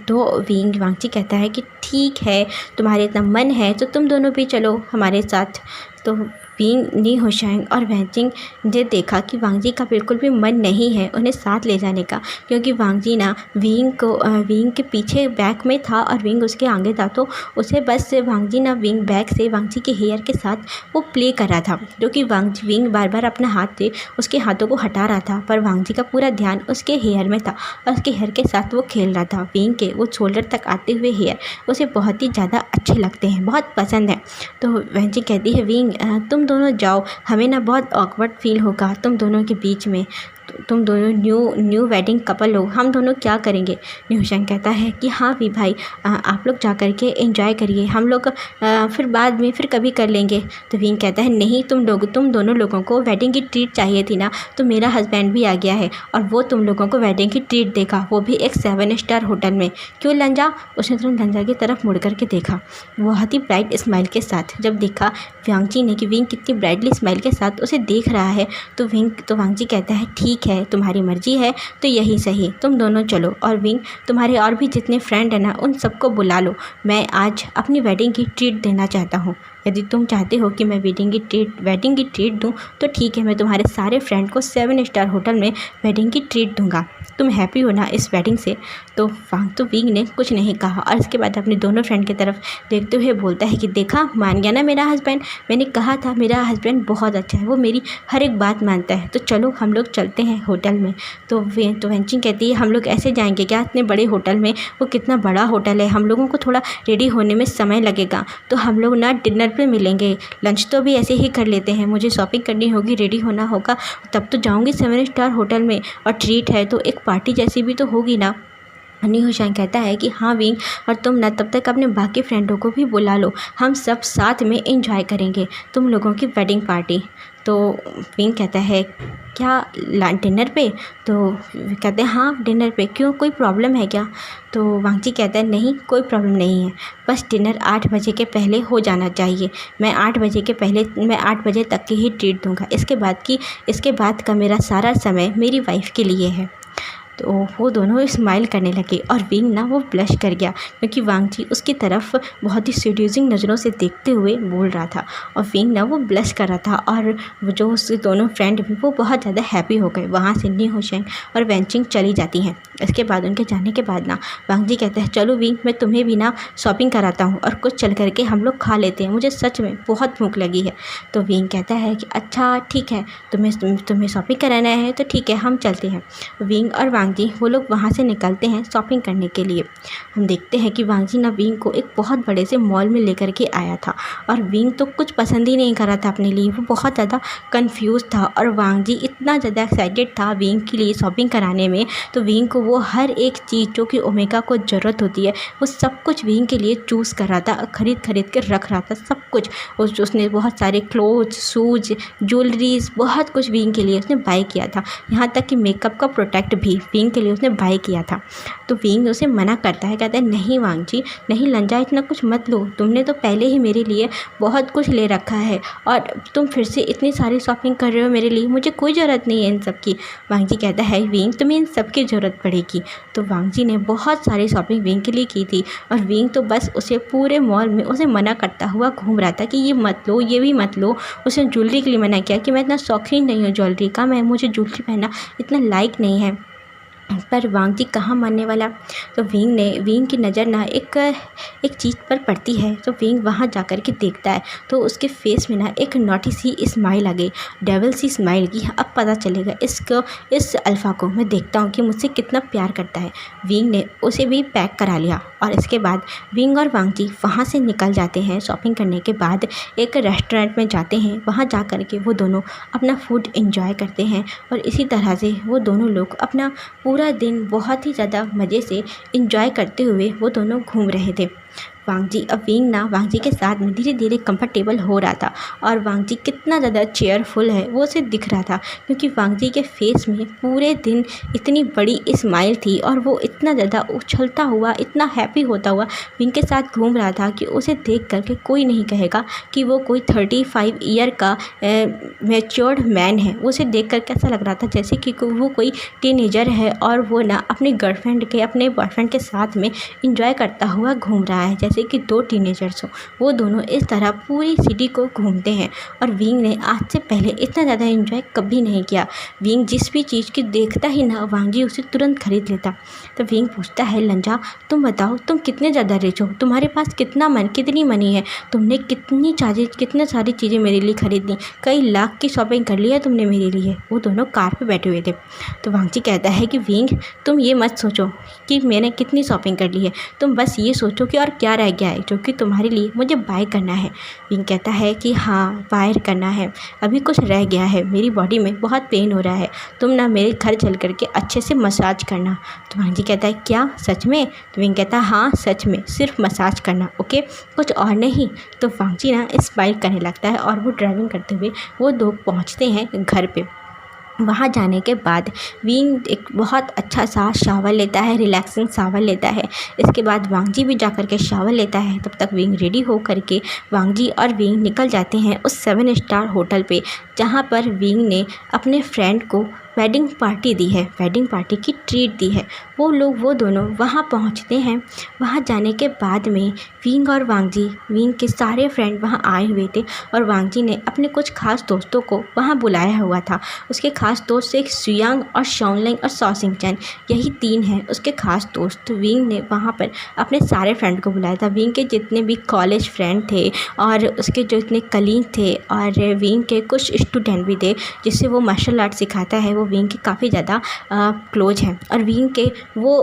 S1: तो वांगची कहता है कि ठीक है तुम्हारे इतना मन है तो तुम दोनों भी चलो हमारे साथ। तो नी होशैंग और वेंचिंग ने देखा कि वांगजी का बिल्कुल भी मन नहीं है उन्हें साथ ले जाने का, क्योंकि वांगजी ना विंग के पीछे बैक में था और विंग उसके आगे था, तो उसे बस वांगजी ना विंग बैक से वांगजी के हेयर के साथ वो प्ले कर रहा था, जो कि विंग बार बार अपना हाथ से उसके हाथों को हटा रहा था, पर वांगजी का पूरा ध्यान उसके हेयर में था और उसके हेयर के साथ वो खेल रहा था। विंग के वो शोल्डर तक आते हुए हेयर उसे बहुत ही ज़्यादा अच्छे लगते हैं, बहुत पसंद है। तो वेंचिंग कहती है विंग तुम दोनों जाओ, हमें ना बहुत ऑकवर्ड फील होगा तुम दोनों के बीच में, तुम दोनों न्यू वेडिंग कपल हो, हम दोनों क्या करेंगे। नी होशैंग कहता है कि हाँ वी भाई आप लोग जा कर के एंजॉय करिए, हम लोग फिर बाद में फिर कभी कर लेंगे। तो विंग कहता है नहीं तुम दोनों लोगों को वेडिंग की ट्रीट चाहिए थी ना, तो मेरा हस्बैंड भी आ गया है और वो तुम लोगों को वेडिंग की ट्रीट देगा, वो भी एक 7 स्टार होटल में। क्यों लंजा? उसने तुरंत लंजा की तरफ मुड़ कर के देखा, बहुत ही ब्राइट स्माइल के साथ। जब देखा वांगजी ने कि विंग कितनी ब्राइटली स्माइल के साथ उसे देख रहा है तो वांगजी कहता है ठीक है तुम्हारी मर्जी है तो यही सही, तुम दोनों चलो, और विंग तुम्हारे और भी जितने फ्रेंड हैं ना उन सबको बुला लो, मैं आज अपनी वेडिंग की ट्रीट देना चाहता हूँ। यदि तुम चाहते हो कि मैं वेडिंग की ट्रीट दूँ तो ठीक है, मैं तुम्हारे सारे फ्रेंड को 7 स्टार होटल में वेडिंग की ट्रीट दूँगा, तुम हैप्पी हो ना इस वेडिंग से। तो विंग ने कुछ नहीं कहा और इसके बाद अपने दोनों फ्रेंड की तरफ देखते हुए बोलता है कि देखा मान गया ना मेरा हस्बैंड, मैंने कहा था मेरा हस्बैंड बहुत अच्छा है, वो मेरी हर एक बात मानता है, तो चलो हम लोग चलते हैं होटल में। तो वेंचिंग कहती है हम लोग ऐसे जाएंगे क्या इतने बड़े होटल में, वो कितना बड़ा होटल है, हम लोगों को थोड़ा रेडी होने में समय लगेगा, तो हम लोग ना डिनर पे मिलेंगे, लंच तो भी ऐसे ही कर लेते हैं, मुझे शॉपिंग करनी होगी, रेडी होना होगा, तब तो जाऊँगी 7 स्टार होटल में, और ट्रीट है तो एक पार्टी जैसी भी तो होगी ना। नी होशैंग कहता है कि हाँ विंग, और तुम ना तब तक अपने बाकी फ्रेंडों को भी बुला लो, हम सब साथ में एंजॉय करेंगे तुम लोगों की वेडिंग पार्टी। तो विंग कहता है क्या डिनर पे? तो कहते हैं हाँ डिनर पे, क्यों कोई प्रॉब्लम है क्या? तो वांगची कहता है नहीं कोई प्रॉब्लम नहीं है, बस डिनर 8 बजे के पहले हो जाना चाहिए, मैं 8 बजे तक की ही ट्रीट दूंगा, इसके बाद का मेरा सारा समय मेरी वाइफ के लिए है। तो वो दोनों स्माइल करने लगे और विंग ना वो ब्लश कर गया, क्योंकि वांगजी उसकी तरफ बहुत ही सीड्यूसिंग नज़रों से देखते हुए बोल रहा था और विंग ना वो ब्लश कर रहा था, और वो जो उसके दोनों फ्रेंड भी वो बहुत ज़्यादा हैप्पी हो गए। वहाँ से नी होशैंग और वेंचिंग चली जाती हैं। इसके बाद उनके जाने के बाद ना वांगजी कहते हैं चलो विंग मैं तुम्हें भी ना शॉपिंग कराता हूँ और कुछ चल करके हम लोग खा लेते हैं, मुझे सच में बहुत भूख लगी है। तो विंग कहता है कि अच्छा ठीक है, तुम्हें शॉपिंग कराना है तो ठीक है हम चलते हैं। विंग और वांग जी वो लोग वहाँ से निकलते हैं शॉपिंग करने के लिए। हम देखते हैं कि वांग जी ना विंग को एक बहुत बड़े से मॉल में लेकर के आया था और विंग तो कुछ पसंद ही नहीं कर रहा था अपने लिए। वो बहुत ज़्यादा कंफ्यूज था और वांग जी इतना ज़्यादा एक्साइटेड था विंग के लिए शॉपिंग कराने में। तो विंग को वो हर एक चीज़ जो कि ओमेगा को ज़रूरत होती है वो सब कुछ विंग के लिए चूज़ कर रहा था, खरीद के रख रहा था सब कुछ। उसने बहुत सारे क्लोथ्स, शूज़, ज्वेलरीज, बहुत कुछ विंग के लिए उसने बाय किया था। यहाँ तक कि मेकअप का प्रोडक्ट भी विंग के लिए उसने बाय किया था। तो विंग उसे मना करता है, कहता है नहीं वांग जी, नहीं लंजा, इतना कुछ मत लो, तुमने तो पहले ही मेरे लिए बहुत कुछ ले रखा है और तुम फिर से इतनी सारी शॉपिंग कर रहे हो मेरे लिए, मुझे कोई ज़रूरत नहीं है इन सब की। वांग जी कहता है विंग तुम्हें इन सब की ज़रूरत पड़ेगी। तो वांग जी ने बहुत सारी शॉपिंग विंग के लिए की थी और विंग तो बस उसे पूरे मॉल में उसे मना करता हुआ घूम रहा था कि ये मत लो, ये भी मत लो। उसने ज्वेलरी के लिए मना किया कि मैं इतना शौकीन नहीं हूँ ज्वेलरी का, मुझे ज्वेलरी पहनना इतना लाइक नहीं है। पर वांग जी कहाँ मानने वाला। तो विंग की नज़र ना एक चीज़ पर पड़ती है। तो विंग वहाँ जा कर के देखता है तो उसके फेस में ना एक नॉटी सी स्माइल आ गई, डेविल सी स्माइल की। अब पता चलेगा इस अल्फ़ा को, मैं देखता हूँ कि मुझसे कितना प्यार करता है। विंग ने उसे भी पैक करा लिया और इसके बाद विंग और वांग जी वहाँ से निकल जाते हैं। शॉपिंग करने के बाद एक रेस्टोरेंट में जाते हैं। वहाँ जा कर के वो दोनों अपना फूड एंजॉय करते हैं और इसी तरह से वो दोनों लोग अपना पूरा दिन बहुत ही ज़्यादा मज़े से एंजॉय करते हुए वो दोनों घूम रहे थे। वांग जी अब विंग ना वांग जी के साथ में धीरे धीरे कंफर्टेबल हो रहा था और वांग जी कितना ज़्यादा चेयरफुल है वो उसे दिख रहा था, क्योंकि वांग जी के फेस में पूरे दिन इतनी बड़ी स्माइल थी और वो इतना ज़्यादा उछलता हुआ, इतना हैप्पी होता हुआ विंग के साथ घूम रहा था कि उसे देख करके कोई नहीं कहेगा कि वो कोई 35 ईयर का मैच्योर्ड मैन है। उसे देख कर कैसा लग रहा था जैसे कि वो कोई टीनेजर है और वो ना अपने अपने बॉयफ्रेंड के साथ में इंजॉय करता हुआ घूम रहा है, जैसे कि दो टीनेजर्स हो। वो दोनों इस तरह पूरी सिटी को घूमते हैं और विंग ने आज से पहले इतना ज़्यादा एंजॉय कभी नहीं किया। विंग जिस भी चीज़ की देखता ही ना वांग जी उसे तुरंत खरीद लेता। तो विंग पूछता है लंजा तुम बताओ तुम कितने ज़्यादा रिच हो, तुम्हारे पास कितनी मनी है, तुमने कितने सारी चीज़ें मेरे लिए खरीदी, कई लाख की शॉपिंग कर ली है तुमने मेरे लिए। वो दोनों कार पे बैठे हुए थे। तो वांग जी कहता है कि विंग तुम ये मत सोचो कि मैंने कितनी शॉपिंग कर ली है, तुम बस ये सोचो कि और क्या रह गया है जो कि तुम्हारे लिए मुझे बाय करना है। विंग कहता है कि हाँ बाय करना है, अभी कुछ रह गया है, मेरी बॉडी में बहुत पेन हो रहा है, तुम ना मेरे घर चल करके अच्छे से मसाज करना। तो वांग जी कहता है क्या सच में? तो विंग कहता है हाँ सच में, सिर्फ मसाज करना, ओके, कुछ और नहीं। तो वांग जी ना स्माइल करने लगता है और वो ड्राइविंग करते हुए वो दो पहुँचते हैं घर पे। वहाँ जाने के बाद विंग एक बहुत अच्छा सा शावर लेता है, रिलैक्सिंग शावर लेता है। इसके बाद वांग जी भी जा कर के शावर लेता है। तब तक विंग रेडी हो करके वांग जी और विंग निकल जाते हैं उस 7 स्टार होटल पे, जहाँ पर विंग ने अपने फ्रेंड को वेडिंग पार्टी दी है, वेडिंग पार्टी की ट्रीट दी है। वो दोनों वहाँ पहुँचते हैं। वहाँ जाने के बाद में विंग और वांग जी, विंग के सारे फ्रेंड वहाँ आए हुए थे और वांग जी ने अपने कुछ खास दोस्तों को वहाँ बुलाया हुआ था। उसके खास दोस्त एक सुयांग और शॉन्गलैंग और सॉ सिंगचैन, यही 3 हैं उसके खास दोस्त। विंग ने वहाँ पर अपने सारे फ्रेंड को बुलाया था, विंग के जितने भी कॉलेज फ्रेंड थे और उसके जो इतने कलीग थे और विंग के कुछ स्टूडेंट भी थे जिससे वो मार्शल आर्ट सिखाता है। वो विंग के काफ़ी ज़्यादा क्लोज हैं और विंग के वो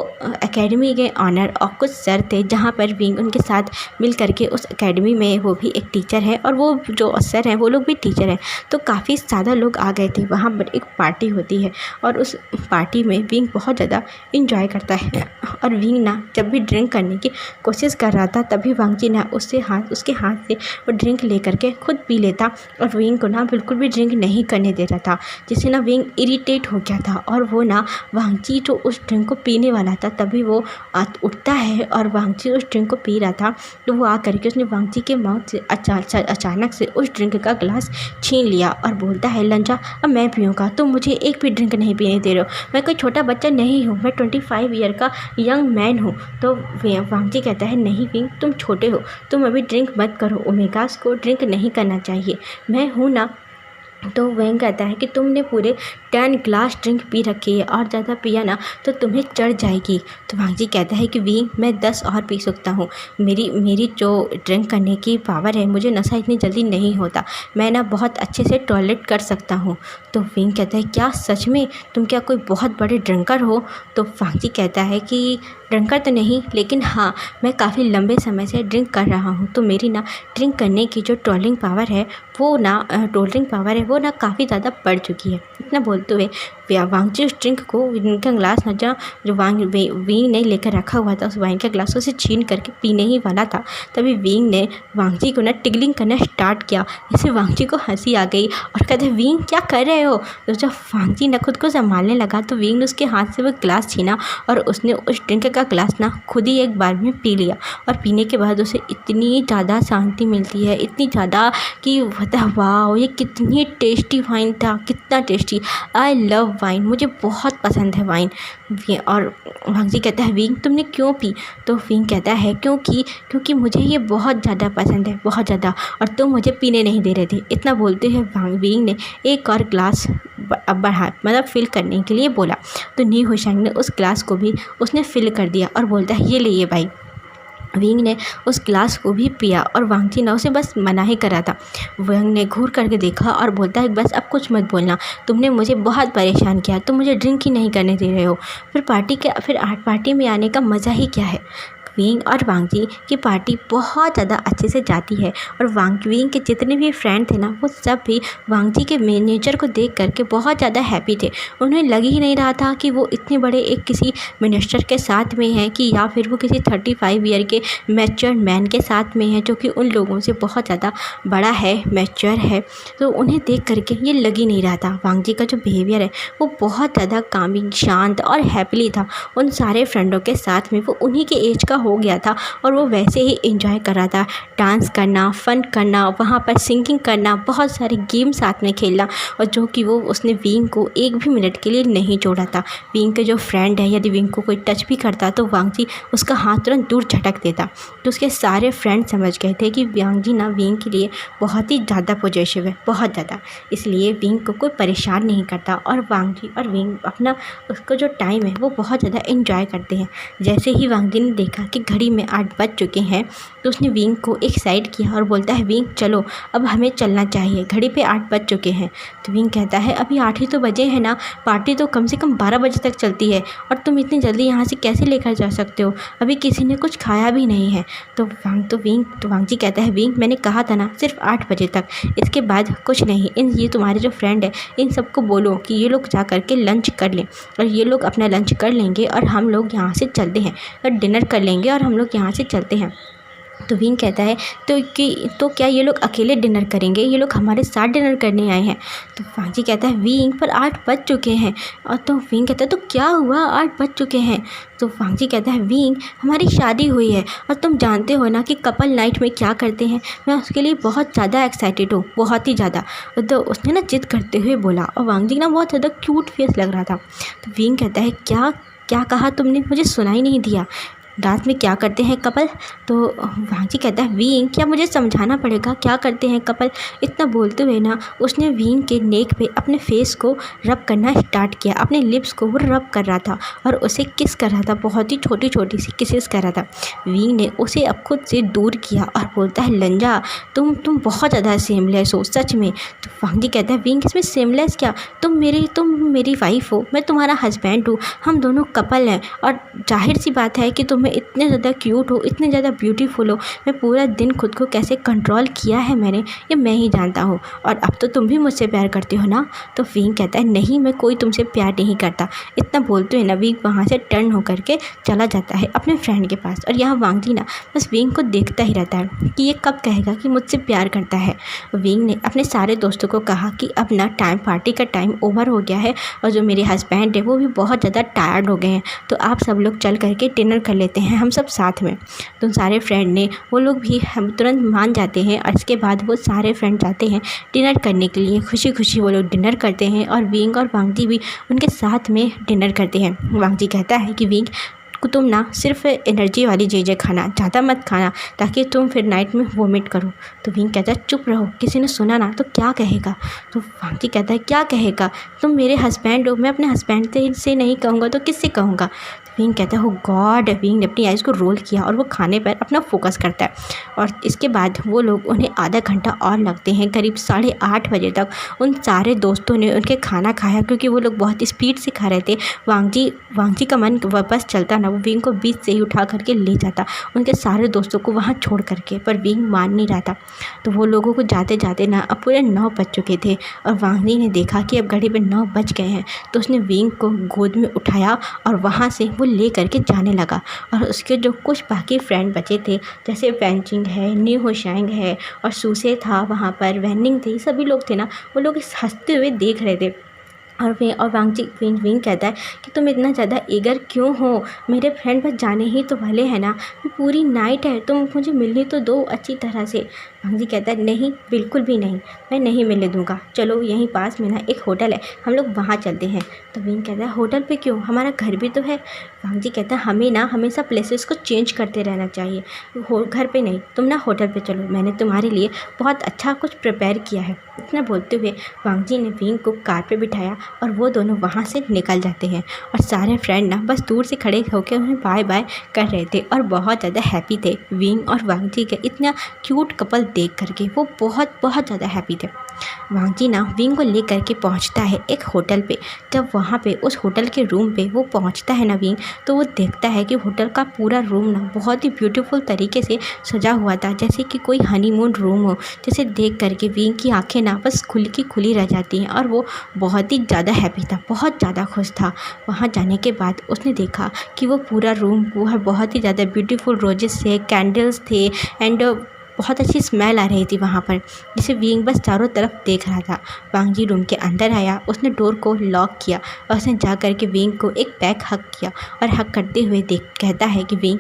S1: एकेडमी के ऑनर और कुछ सर थे, जहाँ पर विंग उनके साथ मिल करके उस एकेडमी में वो भी एक टीचर है और वो जो सर हैं वो लोग भी टीचर हैं। तो काफ़ी ज़्यादा लोग आ गए थे। वहाँ पर एक पार्टी होती है और उस पार्टी में विंग बहुत ज़्यादा इंजॉय करता है और विंग ना जब भी ड्रिंक करने की कोशिश कर रहा था तभी वांग जी ना उसके हाथ से वो ड्रिंक ले करके खुद पी लेता और विंग को ना बिल्कुल भी ड्रिंक नहीं करने दे रहा था, जिससे ना विंग इरिटेट हो गया था। और वो ना वांग जी जो उस ड्रिंक को पीने वाला था तभी वो उठता है और वांग जी उस ड्रिंक को पी रहा था। तो वो आ करके उसने वांग जी के माउथ से अचानक से उस ड्रिंक का ग्लास छीन लिया और बोलता है लंजा अब मैं पीऊँगा, तुम मुझे एक भी ड्रिंक नहीं पीने दे रहे हो, मैं कोई छोटा बच्चा नहीं हूँ, मैं 25 ईयर का यंग मैन हूँ। तो वांग जी कहता है नहीं विंग तुम छोटे हो, तुम अभी ड्रिंक मत करो, ओमेगास को ड्रिंक नहीं करना चाहिए, मैं हूँ ना। तो विंग कहता है कि तुमने पूरे 10 ग्लास ड्रिंक पी रखी है और ज़्यादा पिया ना तो तुम्हें चढ़ जाएगी। तो वांग जी कहता है कि विंग मैं 10 और पी सकता हूँ, मेरी मेरी जो ड्रिंक करने की पावर है, मुझे नशा इतनी जल्दी नहीं होता, मैं ना बहुत अच्छे से टॉयलेट कर सकता हूँ। तो विंग कहता है क्या सच में, तुम क्या कोई बहुत बड़े ड्रिंकर हो? तो वांग जी कहता है कि ड्रिंकर तो नहीं, लेकिन हाँ मैं काफ़ी लंबे समय से ड्रिंक कर रहा हूँ, तो मेरी ना ड्रिंक करने की जो टॉलिंग पावर है वो ना काफ़ी ज़्यादा बढ़ चुकी है। इतना बोलते हुए वांग जी उस ड्रिंक को, विंग का ग्लास न जो विंग ने लेकर रखा हुआ था, उस वाइन के ग्लास को से छीन करके पीने ही वाला था, तभी विंग ने वांग जी को ना टिगलिंग करना स्टार्ट किया। इससे वांग जी को हंसी आ गई और कहते विंग क्या कर रहे हो? तो जब वांग जी ना खुद को संभालने लगा तो विंग ने उसके हाथ से वो ग्लास छीना और उसने उस ड्रिंक का ग्लास ना खुद ही एक बार में पी लिया। और पीने के बाद उसे इतनी ज़्यादा शांति मिलती है, इतनी ज़्यादा कि वाह ये कितनी टेस्टी वाइन था, कितना टेस्टी। आई लव वाइन, मुझे बहुत पसंद है वाइन। और वांग जी कहता है विंग तुमने क्यों पी? तो विंग कहता है क्योंकि मुझे ये बहुत ज़्यादा पसंद है, बहुत ज़्यादा, और तुम मुझे पीने नहीं दे रहे थे। इतना बोलते हुए विंग ने एक और ग्लास बढ़ा, मतलब फिल करने के लिए बोला। तो नी हुशैंग ने उस ग्लास को भी उसने फिल कर दिया और बोलता है ये लिए भाई। विंग ने उस ग्लास को भी पिया और वांग जी ने उसे बस मना ही करा था। विंग ने घूर करके देखा और बोलता है बस अब कुछ मत बोलना, तुमने मुझे बहुत परेशान किया, तुम मुझे ड्रिंक ही नहीं करने दे रहे हो। फिर पार्टी में आने का मज़ा ही क्या है। विंग और वांग जी की पार्टी बहुत ज़्यादा अच्छे से जाती है और विंग के जितने भी फ्रेंड थे ना, वो सब भी वांग जी के मैनेजर को देख करके बहुत ज़्यादा हैप्पी थे। उन्हें लग ही नहीं रहा था कि वो इतने बड़े एक किसी मिनिस्टर के साथ में हैं कि या फिर वो किसी 35 ईयर के मैच्योर मैन के साथ में है, जो कि उन लोगों से बहुत ज़्यादा बड़ा है, मैच्योर है। तो उन्हें देख करके ये लग ही नहीं रहा था। वांग जी का जो बिहेवियर है वो बहुत ज़्यादा कामिंग, शांत और हैप्पीली था। उन सारे फ्रेंडों के साथ में वो उन्हीं के एज का हो गया था और वो वैसे ही एंजॉय कर रहा था, डांस करना, फन करना, वहाँ पर सिंगिंग करना, बहुत सारे गेम साथ में खेलना, और जो कि वो उसने विंग को एक भी मिनट के लिए नहीं छोड़ा था। विंग के जो फ्रेंड है, यदि विंग को कोई टच भी करता तो वांग जी उसका हाथ तुरंत दूर झटक देता। तो उसके सारे फ्रेंड समझ गए थे कि वांग जी ना विंग के लिए बहुत ही ज़्यादा पॉजिटिव है, बहुत ज़्यादा, इसलिए विंग को कोई परेशान नहीं करता। और वांग जी और विंग अपना उसका जो टाइम है वो बहुत ज़्यादा एंजॉय करते हैं। जैसे ही वांग जी ने देखा कि घड़ी में 8 बज चुके हैं तो उसने विंग को एक साइड किया और बोलता है विंग चलो अब हमें चलना चाहिए, घड़ी पे 8 बज चुके हैं। तो विंग कहता है अभी 8 ही तो बजे हैं ना, पार्टी तो कम से कम 12 बजे तक चलती है और तुम इतनी जल्दी यहाँ से कैसे लेकर जा सकते हो, अभी किसी ने कुछ खाया भी नहीं है। तो वांग जी कहता है विंग मैंने कहा था ना सिर्फ 8 बजे तक, इसके बाद कुछ नहीं। ये तुम्हारे जो फ्रेंड है इन सबको बोलो कि ये लोग जा करके लंच कर लें, और ये लोग अपना लंच कर लेंगे और हम लोग यहाँ से चलते हैं, और डिनर कर लेंगे और हम लोग यहाँ से चलते हैं। तो विंग कहता है तो क्या ये लोग अकेले डिनर करेंगे, ये लोग हमारे साथ डिनर करने आए हैं। तो वांग जी कहता है विंग पर 8 बज चुके हैं। और तो विंग कहता है तो क्या हुआ, 8 बज चुके हैं। तो वांग जी कहता है विंग हमारी शादी हुई है और तुम जानते हो ना कि कपल नाइट में क्या करते हैं, मैं उसके लिए बहुत ज़्यादा एक्साइटेड हूँ, बहुत ही ज़्यादा। तो उसने ना जिद करते हुए बोला और वांग जी ना बहुत ज़्यादा क्यूट फेस लग रहा था। तो विंग कहता है क्या कहा तुमने, मुझे सुनाई नहीं दिया, रात में क्या करते हैं कपल? तो वांग जी कहता है विंग क्या मुझे समझाना पड़ेगा क्या करते हैं कपल? इतना बोलते हुए ना उसने विंग के नेक पे अपने फेस को रब करना स्टार्ट किया, अपने लिप्स को वो रब कर रहा था और उसे किस कर रहा था, बहुत ही छोटी छोटी सी किसेस कर रहा था। विंग ने उसे अब खुद से दूर किया और बोलता है लंजा तुम बहुत ज़्यादा सेमलेस हो सच में। तो वांग जी कहता है विंग इसमें सेमलेस क्या, तुम मेरी वाइफ हो, मैं तुम्हारा हस्बैंड हूँ, हम दोनों कपल हैं, और जाहिर सी बात है कि तुम इतने ज़्यादा क्यूट हो, इतने ज़्यादा ब्यूटीफुल हो, मैं पूरा दिन खुद को कैसे कंट्रोल किया है मैंने, ये मैं ही जानता हूँ, और अब तो तुम भी मुझसे प्यार करते हो ना। तो विंग कहता है नहीं मैं कोई तुमसे प्यार नहीं करता। इतना बोलते हुए ना विंग वहाँ से टर्न होकर के चला जाता है अपने फ्रेंड के पास, और यहाँ वांग जी ना बस विंग को देखता ही रहता है कि ये कब कहेगा कि मुझसे प्यार करता है। विंग ने अपने सारे दोस्तों को कहा कि अब ना पार्टी का टाइम ओवर हो गया है, और जो मेरे हस्बैंड है वो भी बहुत ज़्यादा टायर्ड हो गए हैं, तो आप सब लोग चल करके डिनर कर लेते हैं हम सब साथ में। तो सारे फ्रेंड ने वो लोग भी हम तुरंत मान जाते हैं, और इसके बाद वो सारे फ्रेंड जाते हैं डिनर करने के लिए। खुशी खुशी वो लोग डिनर करते हैं और विंग और वांग जी भी उनके साथ में डिनर करते हैं। वांग जी कहता है कि विंग तुम ना सिर्फ एनर्जी वाली चीज़ें खाना, ज़्यादा मत खाना, ताकि तुम फिर नाइट में वोमिट करो। तो विंग कहता है चुप रहो, किसी ने सुना ना तो क्या कहेगा। तो वांगजी कहता है क्या कहेगा, तुम मेरे हस्बैंड हो, मैं अपने हस्बैंड से नहीं कहूँगा तो किससे कहूँगा। विंग कहता है हो गॉड। विंग ने अपनी आइज़ को रोल किया और वो खाने पर अपना फोकस करता है। और इसके बाद वो लोग, उन्हें आधा घंटा और लगते हैं, करीब 8:30 बजे तक उन सारे दोस्तों ने उनके खाना खाया, क्योंकि वो लोग बहुत स्पीड से खा रहे थे। वांगजी का मन वापस चलता ना, वो विंग को बीच से ही उठा करके ले जाता उनके सारे दोस्तों को वहाँ छोड़ करके, पर विंग मान नहीं रहा था। तो वो लोगों को जाते जाते ना अब पूरे 9 बज चुके थे और वांगजी ने देखा कि अब घड़ी पे 9 बज गए हैं। तो उसने विंग को गोद में उठाया और वहाँ से वो ले करके जाने लगा। और उसके जो कुछ बाकी फ्रेंड बचे थे, जैसे वेंचिंग है, न्यू होशैंग है और सूसे था वहाँ पर, वैनिंग थी, सभी लोग थे ना, वो लोग इस हंसते हुए देख रहे थे। और विंग कहता है कि तुम इतना ज़्यादा ईगर क्यों हो, मेरे फ्रेंड बस जाने ही तो वाले हैं ना, पूरी नाइट है, तुम मुझे मिलने तो दो अच्छी तरह से। वांगजी कहता है नहीं, बिल्कुल भी नहीं, मैं नहीं मिलने दूंगा, चलो यहीं पास में ना एक होटल है, हम लोग वहाँ चलते हैं। तो विंग कहता है होटल पे क्यों, हमारा घर भी तो है। वांगजी कहता है हमें ना हमेशा प्लेसेस को चेंज करते रहना चाहिए, घर पे नहीं, तुम ना होटल पे चलो, मैंने तुम्हारे लिए बहुत अच्छा कुछ प्रिपेयर किया है। इतना बोलते हुए वांगजी ने विंग को कार पे बिठाया और वो दोनों वहाँ से निकल जाते हैं। और सारे फ्रेंड ना बस दूर से खड़े होकर उन्हें बाय बाय कर रहे थे और बहुत ज़्यादा हैप्पी थे। विंग और वांगजी के इतना क्यूट कपल देख करके वो बहुत बहुत ज़्यादा हैप्पी थे। वांगजी ना विंग को ले करके पहुँचता है एक होटल पे। जब वहाँ पे उस होटल के रूम पे वो पहुँचता है ना विंग, तो वो देखता है कि होटल का पूरा रूम ना बहुत ही ब्यूटीफुल तरीके से सजा हुआ था, जैसे कि कोई हनीमून रूम हो। जैसे देख करके विंग की आंखें ना बस खुली रह जाती हैं और वो बहुत ही ज़्यादा हैप्पी था, बहुत ज़्यादा खुश था। वहाँ जाने के बाद उसने देखा कि वो पूरा रूम वो है बहुत ही ज़्यादा ब्यूटीफुल, रोजेस थे, कैंडल्स थे एंड बहुत अच्छी स्मेल आ रही थी वहाँ पर, जिसे विंग बस चारों तरफ देख रहा था। वांगजी रूम के अंदर आया, उसने डोर को लॉक किया और उसने जा कर के विंग को एक पैक हक किया और हक करते हुए कहता है कि विंग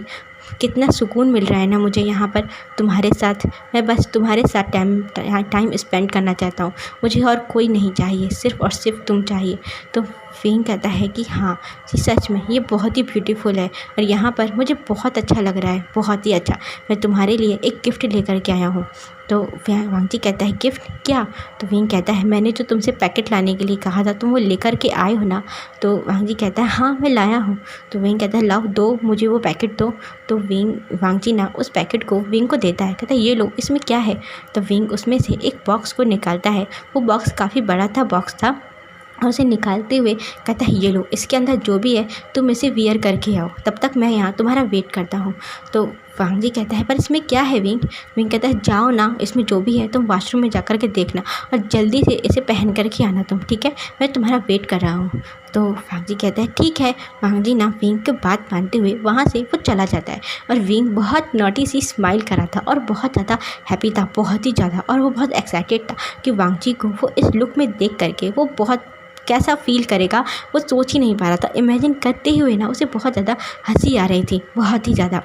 S1: कितना सुकून मिल रहा है ना मुझे यहाँ पर तुम्हारे साथ, मैं बस तुम्हारे साथ टाइम स्पेंड करना चाहता हूँ, मुझे और कोई नहीं चाहिए, सिर्फ़ और सिर्फ तुम चाहिए। तो विंग कहता है कि हाँ जी सच में ये बहुत ही ब्यूटीफुल है और यहाँ पर मुझे बहुत अच्छा लग रहा है, बहुत ही अच्छा, मैं तुम्हारे लिए एक गिफ्ट लेकर के आया हूँ। तो वांगजी कहता है गिफ्ट क्या। तो विंग कहता है मैंने जो तुमसे पैकेट लाने के लिए कहा था तुम वो लेकर के आए हो ना। तो वांगजी कहता है हाँ मैं लाया हूँ। तो विंग कहता है लाओ, दो मुझे वो पैकेट दो। तो वांगजी ना उस पैकेट को विंग को देता है, कहता है ये लो, इसमें क्या है। तो विंग उसमें से एक बॉक्स को निकालता है। वो बॉक्स काफ़ी बड़ा बॉक्स था और उसे निकालते हुए कहता है ये लो, इसके अंदर जो भी है तुम इसे वियर करके आओ, तब तक मैं यहाँ तुम्हारा वेट करता हूँ। तो वांगजी कहता है पर इसमें क्या है विंग। विंग कहता है जाओ ना, इसमें जो भी है तुम वॉशरूम में जा कर के देखना और जल्दी से इसे पहन कर के आना तुम, ठीक है, मैं तुम्हारा वेट कर रहा हूँ। तो वांगजी कहता है ठीक है। वांगजी ना विंग की बात मानते हुए वहाँ से वो चला जाता है और विंग बहुत नॉटी सी स्माइल कर रहा था और बहुत ज़्यादा हैप्पी था, बहुत ही ज़्यादा, और वो बहुत एक्साइटेड था कि वांगजी को वो इस लुक में देख करके वो बहुत कैसा फ़ील करेगा वो सोच ही नहीं पा रहा था। इमेजिन करते हुए ना उसे बहुत ज़्यादा हंसी आ रही थी, बहुत ही ज़्यादा।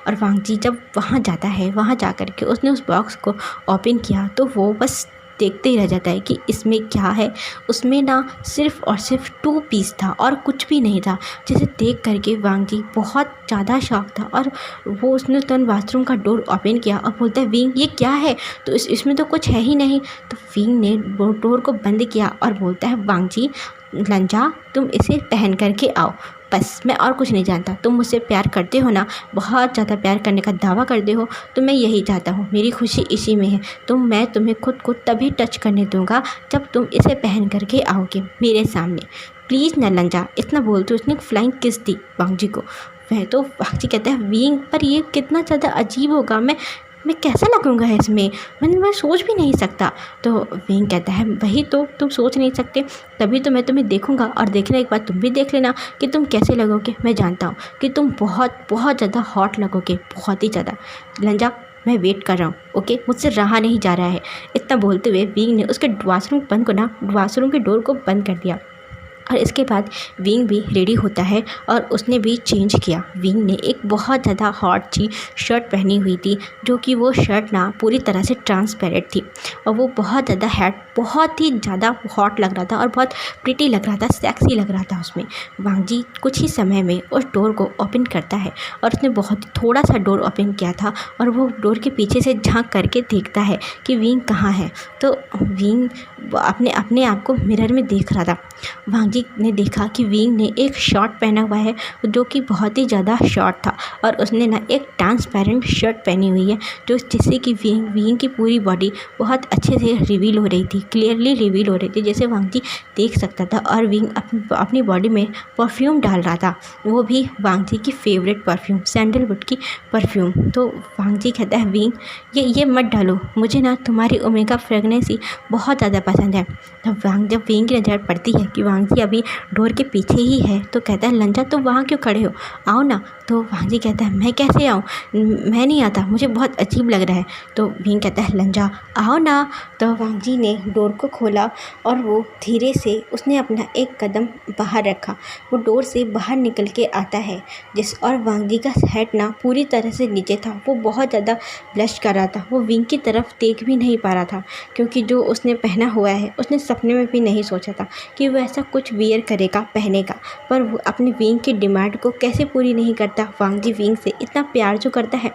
S1: और वांगजी जब वहाँ जाता है, वहाँ जा कर के उसने उस बॉक्स को ओपन किया तो वो बस देखते ही रह जाता है कि इसमें क्या है। उसमें ना सिर्फ़ और सिर्फ 2 पीस था और कुछ भी नहीं था, जिसे देख करके वांगजी बहुत ज़्यादा शॉक था। और वो उसने तुरंत बाथरूम का डोर ओपन किया और बोलता है विंग ये क्या है। तो इसमें तो कुछ है ही नहीं। तो विंग ने डोर को बंद किया और बोलता है वांगजी लंजा तुम इसे पहन करके आओ, बस मैं और कुछ नहीं जानता। तुम मुझसे प्यार करते हो ना, बहुत ज़्यादा प्यार करने का दावा करते हो, तो मैं यही चाहता हूँ, मेरी खुशी इसी में है। मैं तुम्हें खुद को तभी टच करने दूँगा जब तुम इसे पहन करके आओगे मेरे सामने, प्लीज़ न लंजा। इतना बोलते उसने फ्लाइंग किस दी वांगजी को। वह तो वांगजी कहता है विंग पर ये कितना ज़्यादा अजीब होगा, मैं कैसा लगूंगा इसमें, मैं सोच भी नहीं सकता। तो विंग कहता है वही तो तुम सोच नहीं सकते, तभी तो मैं तुम्हें देखूंगा और देखने के बाद तुम भी देख लेना कि तुम कैसे लगोगे। मैं जानता हूँ कि तुम बहुत बहुत ज़्यादा हॉट लगोगे, बहुत ही ज़्यादा। लंजा मैं वेट कर रहा हूँ, ओके, मुझसे रहा नहीं जा रहा है। इतना बोलते हुए विंग ने उसके वॉशरूम के डोर को बंद कर दिया। और इसके बाद विंग भी रेडी होता है और उसने भी चेंज किया। विंग ने एक बहुत ज़्यादा हॉट सी शर्ट पहनी हुई थी, जो कि वो शर्ट ना पूरी तरह से ट्रांसपेरेंट थी और वो बहुत ही ज़्यादा हॉट लग रहा था और बहुत प्रिटी लग रहा था, सेक्सी लग रहा था उसमें। वांग जी कुछ ही समय में उस डोर को ओपन करता है और उसने बहुत थोड़ा सा डोर ओपन किया था और वो डोर के पीछे से झांक करके देखता है कि विंग कहाँ है। तो विंग अपने आप को मिरर में देख रहा था। वांग जी ने देखा कि विंग ने एक शॉर्ट पहना हुआ है जो कि बहुत ही ज़्यादा शॉर्ट था और उसने ना एक ट्रांसपेरेंट शर्ट पहनी हुई है जिससे कि विंग की पूरी बॉडी बहुत अच्छे से रिवील हो रही थी, क्लियरली रिवील हो रही थी, जैसे वांग जी देख सकता था। और विंग अपनी बॉडी में परफ्यूम डाल रहा था, वो भी वांग जी की फेवरेट परफ्यूम, सैंडलवुड की परफ्यूम। तो वांग जी कहता है विंग ये मत डालो, मुझे ना तुम्हारी ओमेगा फ्रेगनेंस ही बहुत ज़्यादा पसंद है। जब विंग की नज़र पड़ती है कि वांग जी अभी डोर के पीछे ही है तो कहता है लंजा तुम वहाँ क्यों खड़े हो, आओ ना। तो वांग जी कहता है मैं कैसे आऊँ, मैं नहीं आता, मुझे बहुत अजीब लग रहा है। तो विंग कहता है लंजा आओ ना। तो वांग जी ने डोर को खोला और वो धीरे से उसने अपना एक कदम बाहर रखा, वो डोर से बाहर निकल के आता है और वांग जी का हेड ना पूरी तरह से नीचे था, वो बहुत ज़्यादा ब्लश कर रहा था, वो विंग की तरफ देख भी नहीं पा रहा था क्योंकि जो उसने पहना हुआ है उसने सपने में भी नहीं सोचा था कि वो ऐसा कुछ वियर करेगा पहने का। पर वो अपनी विंग की डिमांड को कैसे पूरी नहीं करता। वांग जी विंग से इतना प्यार जो करता है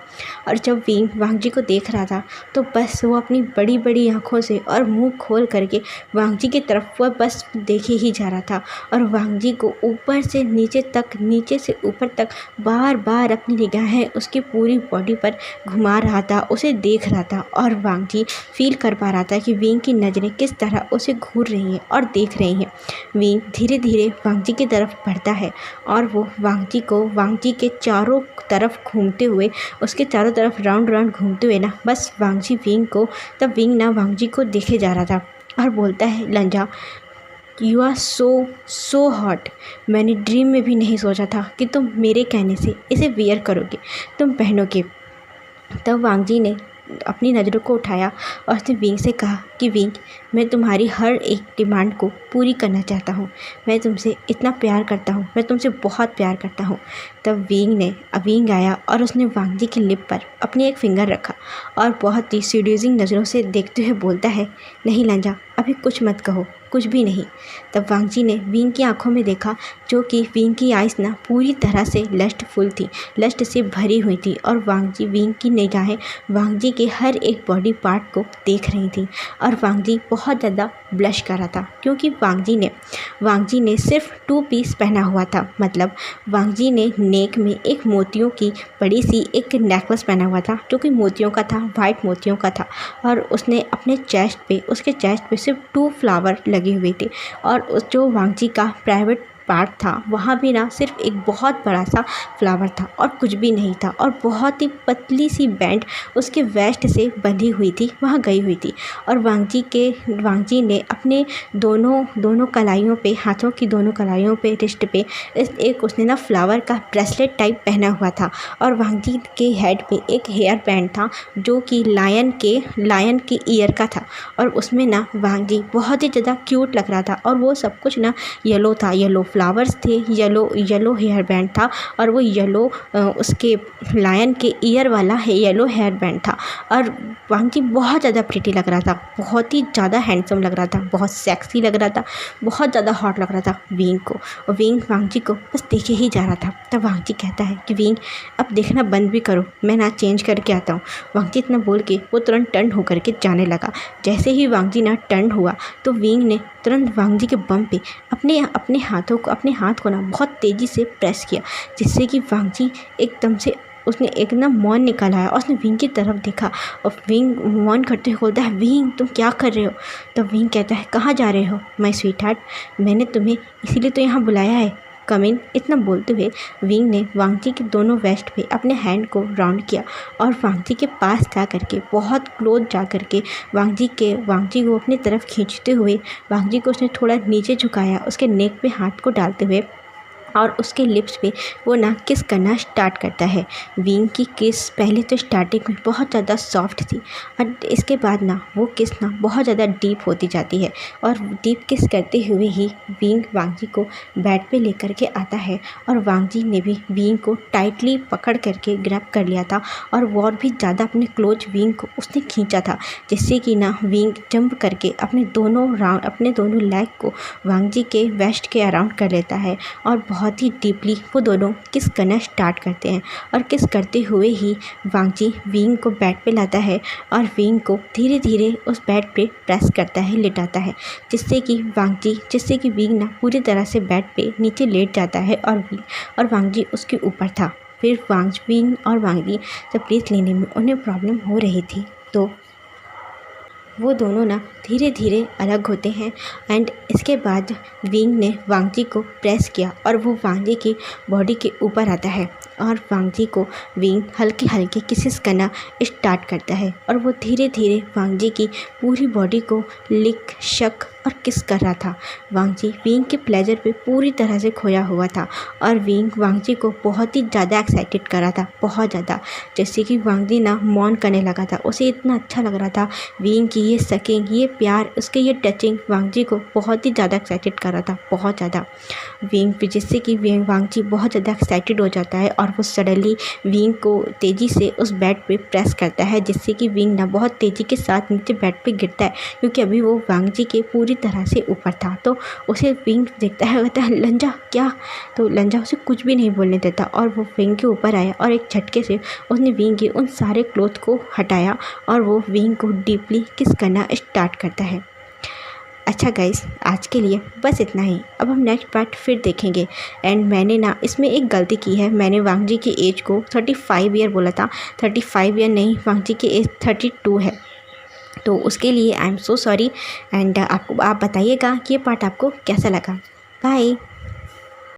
S1: और जब विंग वांग जी को देख रहा था तो बस वो अपनी बड़ी बड़ी आँखों से और मुंह खोल करके वांग जी की तरफ वह बस देखे ही जा रहा था और वांग जी को ऊपर से नीचे तक, नीचे से ऊपर तक बार बार अपनी निगाहें उसकी पूरी बॉडी पर घुमा रहा था, उसे देख रहा था। और वांग जी फील कर पा रहा था कि विंग की नज़रें किस तरह उसे घूर रही हैं और देख रही हैं। विंग धीरे धीरे वांग जी की तरफ बढ़ता है और वो वांग जी के चारों तरफ घूमते हुए, उसके चारों तरफ राउंड राउंड घूमते हुए ना बस विंग ना वांग जी को देखे जा रहा था और बोलता है लंजा यू आर सो हॉट, मैंने ड्रीम में भी नहीं सोचा था कि तुम मेरे कहने से इसे वियर करोगे, तुम पहनोगे। तब वांग जी ने अपनी नज़रों को उठाया और उसने विंग से कहा कि विंग मैं तुम्हारी हर एक डिमांड को पूरी करना चाहता हूँ, मैं तुमसे इतना प्यार करता हूँ, मैं तुमसे बहुत प्यार करता हूँ। तब विंग आया और उसने वांग जी की लिप पर अपनी एक फिंगर रखा और बहुत ही सीड्यूसिंग नज़रों से देखते हुए बोलता है नहीं लंजा अभी कुछ मत कहो, कुछ भी नहीं। तब वांग जी ने विंग की आंखों में देखा जो कि विंग की आइज़ ना पूरी तरह से लस्टफुल थी, लस्ट से भरी हुई थी और विंग की निगाहें वांग जी के हर एक बॉडी पार्ट को देख रही थी और वांग जी बहुत ज़्यादा ब्लश कर रहा था क्योंकि वांग जी ने सिर्फ 2 पीस पहना हुआ था। मतलब वांग जी ने नेक में एक मोतियों की बड़ी सी एक नेकलेस पहना हुआ था जो कि मोतियों का था, वाइट मोतियों का था और उसने अपने उसके चेस्ट पे सिर्फ 2 फ्लावर लगे हुए थे और जो वांग जी का प्राइवेट पार्ट था वहाँ भी ना सिर्फ एक बहुत बड़ा सा फ्लावर था और कुछ भी नहीं था और बहुत ही पतली सी बैंड उसके वेस्ट से बंधी हुई थी, वहाँ गई हुई थी। और वांग जी ने अपने दोनों कलाइयों पे, हाथों की दोनों कलाइयों पे, रिस्ट पे एक उसने ना फ्लावर का ब्रेसलेट टाइप पहना हुआ था और वांग जी के हेड पे एक हेयर बैंड था जो कि लायन के ईयर का था और उसमें ना वांग जी बहुत ही ज़्यादा क्यूट लग रहा था और वो सब कुछ ना येलो था, येलो फ्लावर्स थे, येलो हेयर बैंड था और वो येलो उसके लायन के ईयर वाला येलो हेयर बैंड था और वांग जी बहुत ज़्यादा प्रिटी लग रहा था, बहुत ही ज़्यादा हैंडसम लग रहा था, बहुत सेक्सी लग रहा था, बहुत ज़्यादा हॉट लग रहा था विंग को। और विंग वांग जी को बस देखे ही जा रहा था। तब वांग जी कहता है कि विंग अब देखना बंद भी करो, मैं ना चेंज करके आता हूँ। वांग जी इतना बोल के वो तुरंत टर्न होकर के जाने लगा। जैसे ही वांग जी ना टर्न हुआ तो विंग ने तुरंत वांग जी के बम पे अपने हाथ को ना बहुत तेज़ी से प्रेस किया जिससे कि वांग जी एकदम से उसने एकदम मौन निकाला है और उसने विंग की तरफ देखा और विंग मौन करते हुए बोलता है विंग तुम क्या कर रहे हो। तो विंग कहता है कहाँ जा रहे हो माय स्वीट हार्ट, मैंने तुम्हें इसीलिए तो यहाँ बुलाया है, कम इन। इतना बोलते हुए विंग ने वांग जी के दोनों वेस्ट पे अपने हैंड को राउंड किया और वांग जी के पास जा करके, बहुत क्लोज जा करके वांग जी को अपनी तरफ खींचते हुए वांग जी को उसने थोड़ा नीचे झुकाया, उसके नेक पे हाथ को डालते हुए और उसके लिप्स पे वो ना किस करना स्टार्ट करता है। विंग की किस पहले तो स्टार्टिंग में बहुत ज़्यादा सॉफ्ट थी और इसके बाद ना वो किस ना बहुत ज़्यादा डीप होती जाती है और डीप किस करते हुए ही विंग वांगजी को बेड पे लेकर के आता है और वांगजी ने भी विंग को टाइटली पकड़ करके ग्रैब कर लिया था और वो भी ज़्यादा अपने क्लोज विंग को उसने खींचा था, जिससे कि ना विंग जंप करके अपने दोनों लेग को वांगजी के वेस्ट के अराउंड कर लेता है और बहुत ही डीपली वो दोनों किस करना स्टार्ट करते हैं। और किस करते हुए ही वांगजी विंग को बेड पे लाता है और विंग को धीरे धीरे उस बेड पे प्रेस करता है, लिटाता है, जिससे कि विंग ना पूरी तरह से बेड पे नीचे लेट जाता है और वांगजी उसके ऊपर था। फिर विंग और वांगजी जब ब्रीथ लेने में उन्हें प्रॉब्लम हो रही थी तो वो दोनों ना धीरे धीरे अलग होते हैं एंड इसके बाद विंग ने वांगजी को प्रेस किया और वो वांगजी की बॉडी के ऊपर आता है और वांगजी को विंग हल्के हल्के किसेस करना स्टार्ट करता है और वो धीरे धीरे वांगजी की पूरी बॉडी को लिक शक और किस कर रहा था। वांगजी विंग के प्लेजर पे पूरी तरह से खोया हुआ था और विंग वांगजी को बहुत ही ज़्यादा एक्साइटेड कर रहा था, बहुत ज़्यादा, जैसे कि वांगजी ना मौन करने लगा था। उसे इतना अच्छा लग रहा था विंग की ये सकिंग, ये प्यार, उसके ये टचिंग वांगजी को बहुत ही ज़्यादा एक्साइटेड कर रहा था, बहुत ज़्यादा। विंग पे जिससे कि वांगजी बहुत ज़्यादा एक्साइटेड हो जाता है और वो सडनली विंग को तेज़ी से उस बेड पे प्रेस करता है, जिससे कि विंग ना बहुत तेज़ी के साथ नीचे बेड पे गिरता है, क्योंकि अभी वो वांगजी के पूरी तरह से ऊपर था। तो उसे विंग देखता है, कहता है लंजा क्या, तो लंजा उसे कुछ भी नहीं बोलने देता और वो विंग के ऊपर आया और एक झटके से उसने विंग के उन सारे क्लोथ को हटाया और वो विंग को डीपली किस करना स्टार्ट करता है। अच्छा गाइस, आज के लिए बस इतना ही। अब हम नेक्स्ट पार्ट फिर देखेंगे। एंड मैंने ना इसमें एक गलती की है, मैंने वांगजी की एज को 35 ईयर बोला था, 35 ईयर नहीं, वांगजी की एज 32 है, तो उसके लिए I am so sorry. And आप बताइएगा कि ये पार्ट आपको कैसा लगा। बाय।